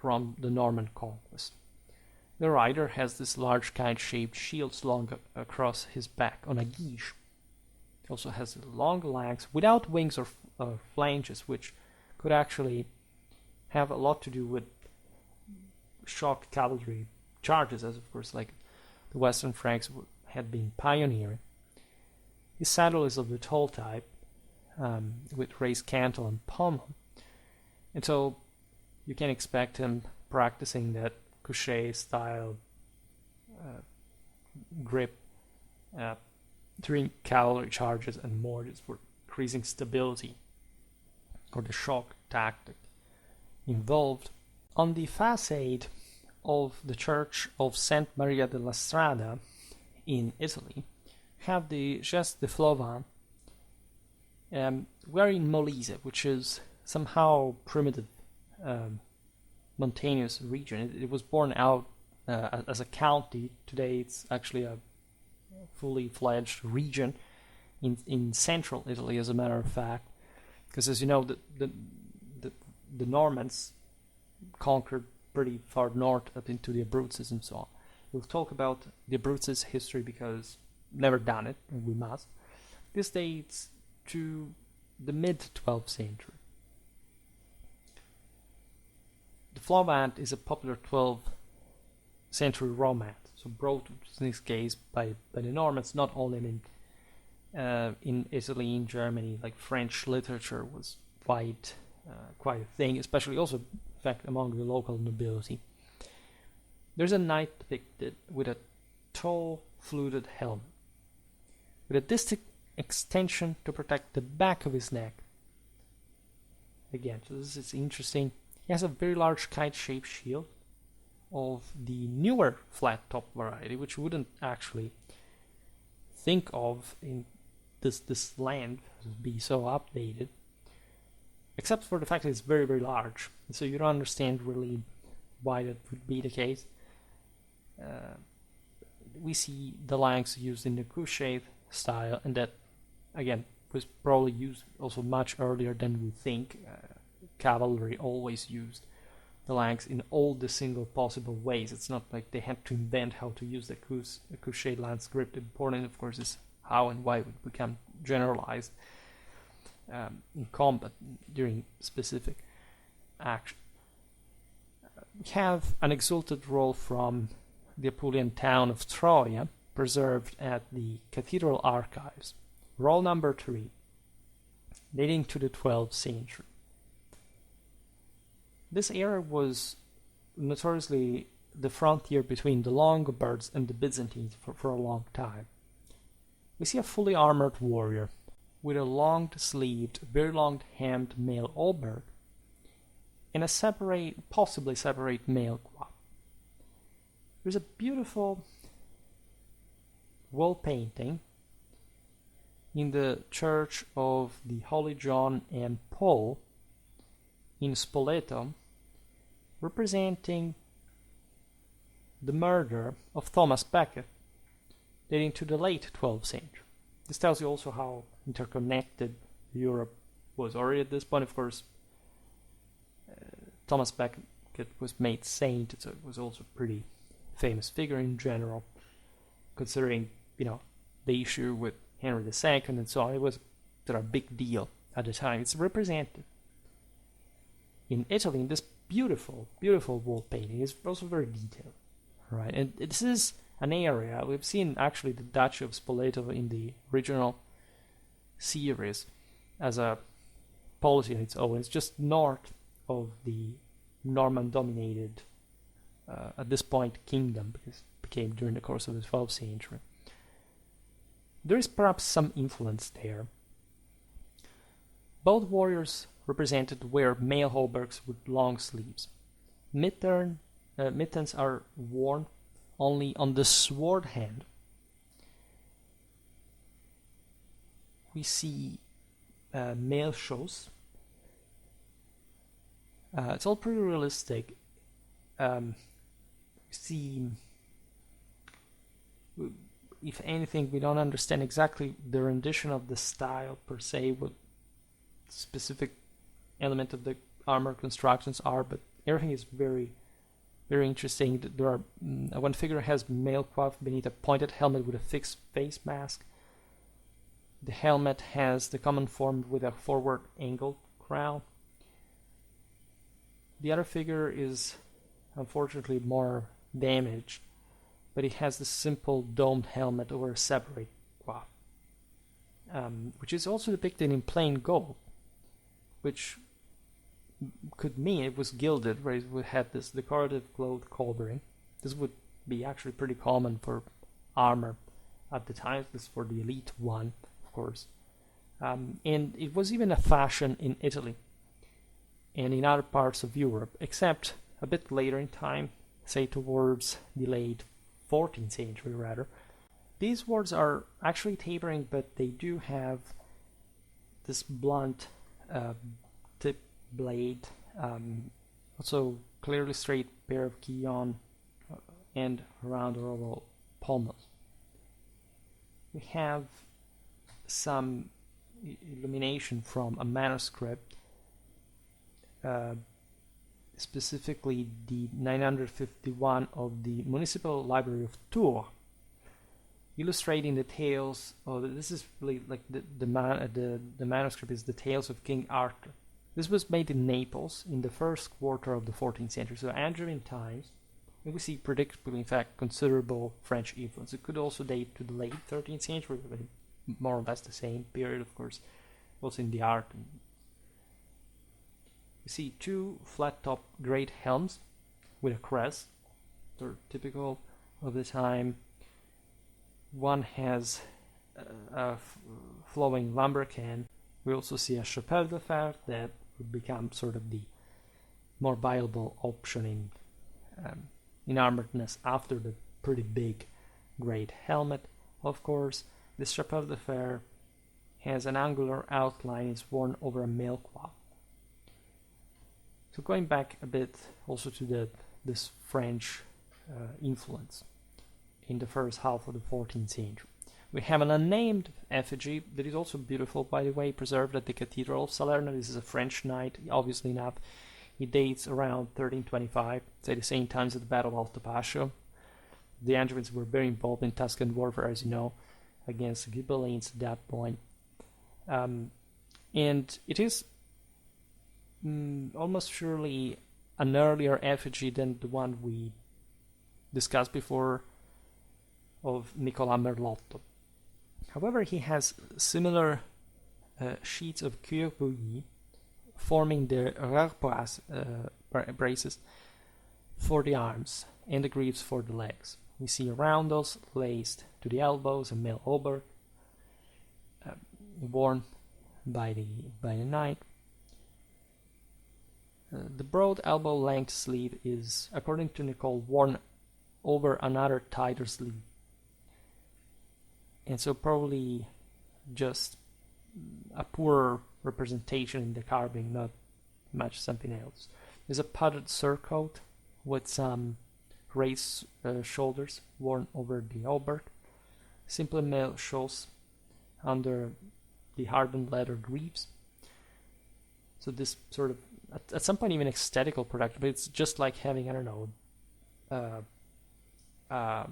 from the Norman conquest. The rider has this large kite-shaped shield slung across his back on a guiche. He also has long legs without wings or flanges, which could actually have a lot to do with shock cavalry charges, as of course like the Western Franks had been pioneering. His saddle is of the tall type, with raised cantle and pommel, and so you can expect him practicing that couché style grip during cavalry charges and more, just for increasing stability or the shock tactic involved. On the facade of the Church of Saint Maria della Strada in Italy, have the Geste de Flovan, we're in Molise, which is somehow primitive mountainous region. It was born out as a county. Today it's actually a fully fledged region in central Italy, as a matter of fact, because as you know, the the Normans conquered pretty far north up into the Abruzzes and so on. We'll talk about the Abruzzes history because never done it, and we must. This dates to the mid-12th century. The Flaubert is a popular 12th century romance, so brought in this case by the Normans, not only in Italy, in Germany, like French literature was quite a thing, especially also, in fact, among the local nobility. There's a knight depicted with a tall, fluted helmet, with a distinct extension to protect the back of his neck. Again, so this is interesting. He has a very large kite-shaped shield of the newer flat-top variety, which you wouldn't actually think of in this land be so updated, except for the fact that it's very, very large. So you don't understand really why that would be the case. We see the lance used in the crusade style, and that, again, was probably used also much earlier than we think. Cavalry always used the lance in all the single possible ways. It's not like they had to invent how to use the crusade lance grip. The important, of course, is how and why it would become generalized in combat during specific action. We have an exalted roll from the Apulian town of Troia, preserved at the Cathedral Archives. Roll number 3, dating to the 12th century. This era was notoriously the frontier between the Longobards and the Byzantines for a long time. We see a fully armored warrior with a long-sleeved, very long-hemmed male hauberk and a possibly separate male coif. There's a beautiful wall painting in the Church of the Holy John and Paul in Spoleto, representing the murder of Thomas Becket, dating to the late 12th century. This tells you also how interconnected Europe was already at this point. Of course, Thomas Becket was made saint, so it was also a pretty famous figure in general, considering, the issue with Henry II and so on. It was a big deal at the time. It's represented in Italy in this beautiful, beautiful wall painting. It's also very detailed, right? And this is an area we've seen actually the Duchy of Spoleto in the original series as a policy on its own. It's just north of the Norman-dominated, at this point, kingdom, because it became during the course of the 12th century. There is perhaps some influence there. Both warriors represented wear male hauberks with long sleeves. Mittens are worn only on the sword hand. We see male shows. It's all pretty realistic. See, if anything, we don't understand exactly the rendition of the style per se, what specific element of the armor constructions are, but everything is very, very interesting. There are one figure has male coif beneath a pointed helmet with a fixed face mask. The helmet has the common form with a forward angled crown. The other figure is unfortunately more damaged, but it has the simple domed helmet over a separate coif, which is also depicted in plain gold, which could mean it was gilded, where it had this decorative cloth covering. This would be actually pretty common for armor at the time. This is for the elite one, of course. And it was even a fashion in Italy and in other parts of Europe, except a bit later in time, say towards the late 14th century rather. These swords are actually tapering, but they do have this blunt tip blade, also clearly straight pair of guillon and round oval pommels. We have some illumination from a manuscript specifically the 951 of the Municipal Library of Tours, illustrating the tales. This is really like the manuscript is the tales of King Arthur. This was made in Naples in the first quarter of the 14th century, so Angevin times. And we see predictably, in fact, considerable French influence. It could also date to the late 13th century, but more or less the same period, of course, also in the art. We see two flat-top great helms with a crest. They're typical of the time. One has a flowing lambrequin. We also see a chapelle de fer that would become sort of the more viable option in armoredness after the pretty big great helmet. Of course, this chapelle de fer has an angular outline. It's worn over a mail coif. So going back a bit also to this French influence in the first half of the 14th century. We have an unnamed effigy that is also beautiful, by the way, preserved at the Cathedral of Salerno. This is a French knight, obviously enough. It dates around 1325, say the same times as the Battle of Alto Pascio. The Angevins were very involved in Tuscan warfare, as you know, against the Ghibellines at that point. And it is almost surely an earlier effigy than the one we discussed before of Nicolas Merlotto. However, he has similar sheets of cuir bouilli forming the braces for the arms and the greaves for the legs. We see roundels laced to the elbows, a mail hauberk worn by the knight. The broad elbow-length sleeve is, according to Nicole, worn over another tighter sleeve. And so probably just a poor representation in the carving, not much something else. There's a padded surcoat with some raised shoulders worn over the hauberk. Simple mail shows under the hardened leather greaves. So this sort of, at some point even aesthetical production, but it's just like having, I don't know, a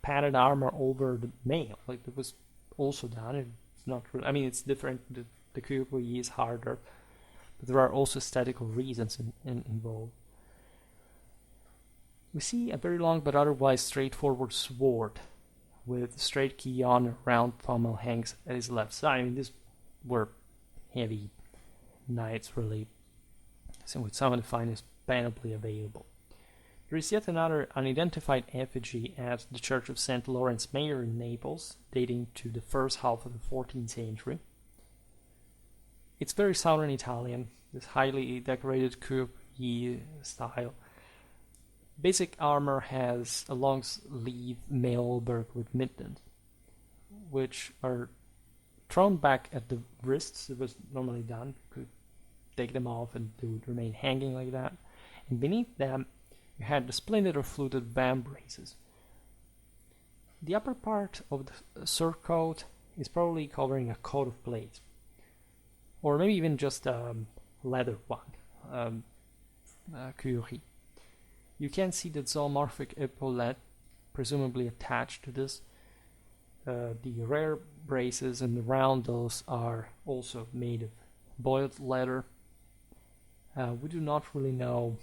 padded armor over the mail. Like it was also done. It's not really, I mean, it's different. The cuir bouilli is harder, but there are also aesthetical reasons involved. We see a very long but otherwise straightforward sword with straight key on, round pommel hangs at his left side. I mean, these were heavy knights, really, so with some of the finest panoply available. There is yet another unidentified effigy at the Church of St. Lawrence Mayor in Naples, dating to the first half of the 14th century. It's very Southern Italian, this highly decorated cuir bouilli style. Basic armor has a long sleeve mail hauberk with mittens, which are thrown back at the wrists. It was normally done. You could take them off and they would remain hanging like that. And beneath them, you had the splinted or fluted van braces. The upper part of the surcoat is probably covering a coat of plates, or maybe even just a leather one, cuirass. You can see the zoomorphic epaulette, presumably attached to this. The rear braces and the roundels are also made of boiled leather. We do not really know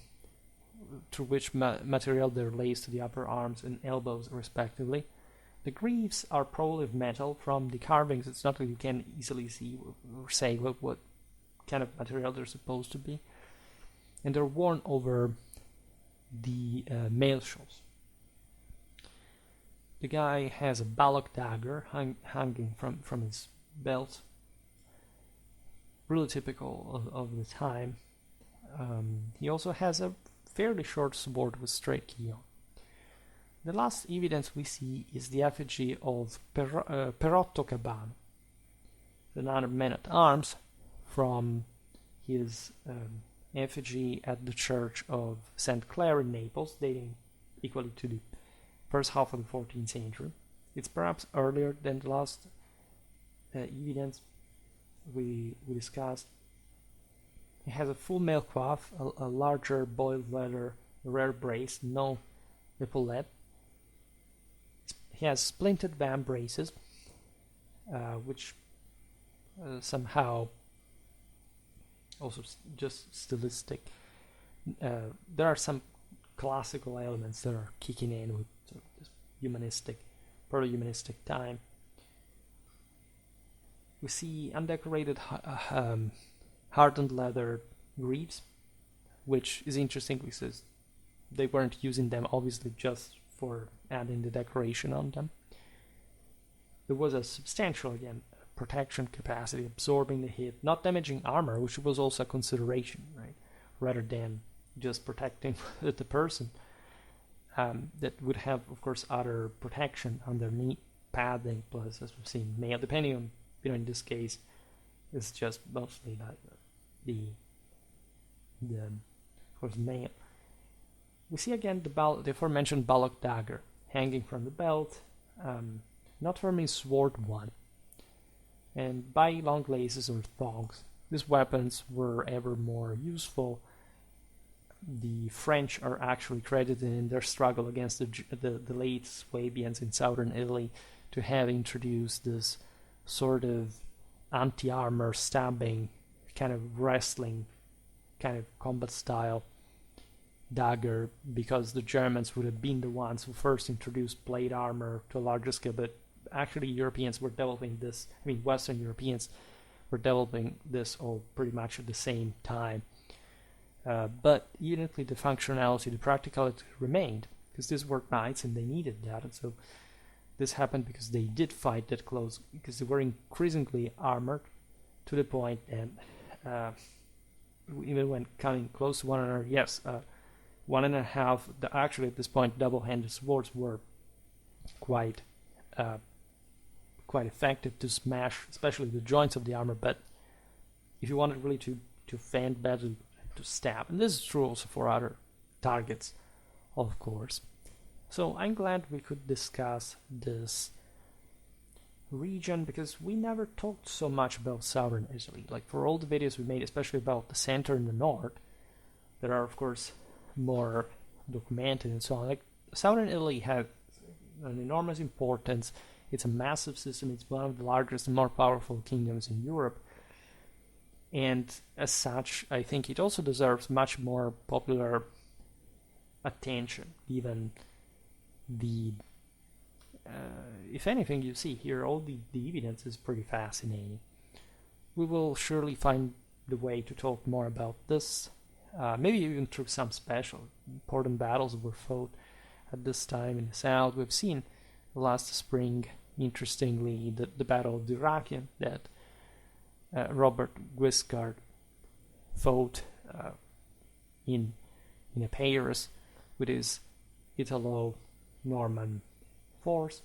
through which material they're laced to the upper arms and elbows, respectively. The greaves are probably of metal. From the carvings, it's not that you can easily see or say what kind of material they're supposed to be. And they're worn over the mail shows. The guy has a ballock dagger hanging from his belt, really typical of the time. He also has a fairly short sword with straight key on. The last evidence we see is the effigy of Perotto Cabano, another man-at-arms from his effigy at the Church of St. Clare in Naples, dating equally to the first half of the 14th century. It's perhaps earlier than the last evidence we discussed. It has a full male coif, a larger boiled leather rear brace, no epaulette. He has splinted van braces, which somehow also just stylistic. There are some classical elements that are kicking in with sort of this humanistic, proto-humanistic time. We see undecorated hardened leather greaves, which is interesting because they weren't using them obviously just for adding the decoration on them. There was a substantial, again, protection capacity, absorbing the hit, not damaging armor, which was also a consideration, right? Rather than just protecting the person. That would have, of course, other protection underneath, padding, plus, as we've seen, mail, depending on, in this case, it's just mostly the of course, mail. We see again the aforementioned ballock dagger hanging from the belt, not from a sword one, and by long laces or thongs. These weapons were ever more useful. The French are actually credited in their struggle against the late Swabians in southern Italy to have introduced this sort of anti-armor stabbing, kind of wrestling, kind of combat style dagger, because the Germans would have been the ones who first introduced plate armor to a larger scale, but actually Europeans were developing this, Western Europeans were developing this all pretty much at the same time. But evidently the functionality, the practicality remained, because these were knights and they needed that, and so this happened because they did fight that close, because they were increasingly armored to the point that even when coming close to one another, yes, 1.5, actually at this point double-handed swords were quite effective to smash, especially the joints of the armor, but if you wanted really to fend badly, to stab, and this is true also for other targets, of course. So I'm glad we could discuss this region, because we never talked so much about southern Italy. Like, for all the videos we made, especially about the center and the north, that are of course more documented and so on, like, southern Italy had an enormous importance. It's a massive system. It's one of the largest and more powerful kingdoms in Europe, and as such I think it also deserves much more popular attention, given the if anything, you see here all the evidence is pretty fascinating. We will surely find the way to talk more about this, maybe even through some special important battles were fought at this time in the south. We've seen last spring, interestingly, the Battle of Dyrrhachium that Robert Guiscard fought in Epirus with his Italo-Norman force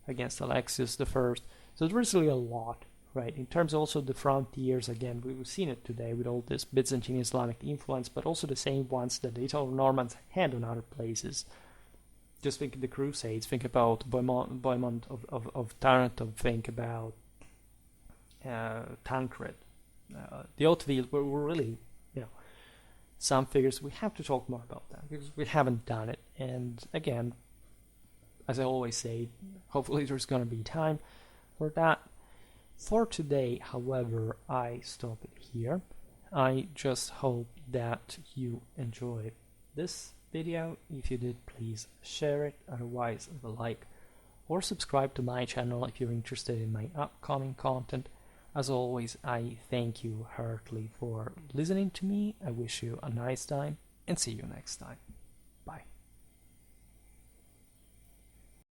against Alexius I. So there's really a lot, right? In terms of also the frontiers, again, we've seen it today with all this Byzantine Islamic influence, but also the same ones that the Italo-Normans had on other places. Just think of the Crusades, think about Bohemond of Taranto, think about Tancred. The Hauteville were really, some figures. We have to talk more about that, because we haven't done it. And again, as I always say, hopefully there's going to be time for that. For today, however, I stop it here. I just hope that you enjoyed this video. If you did, please share it. Otherwise, leave a like or subscribe to my channel if you're interested in my upcoming content. As always, I thank you heartily for listening to me. I wish you a nice time, and see you next time.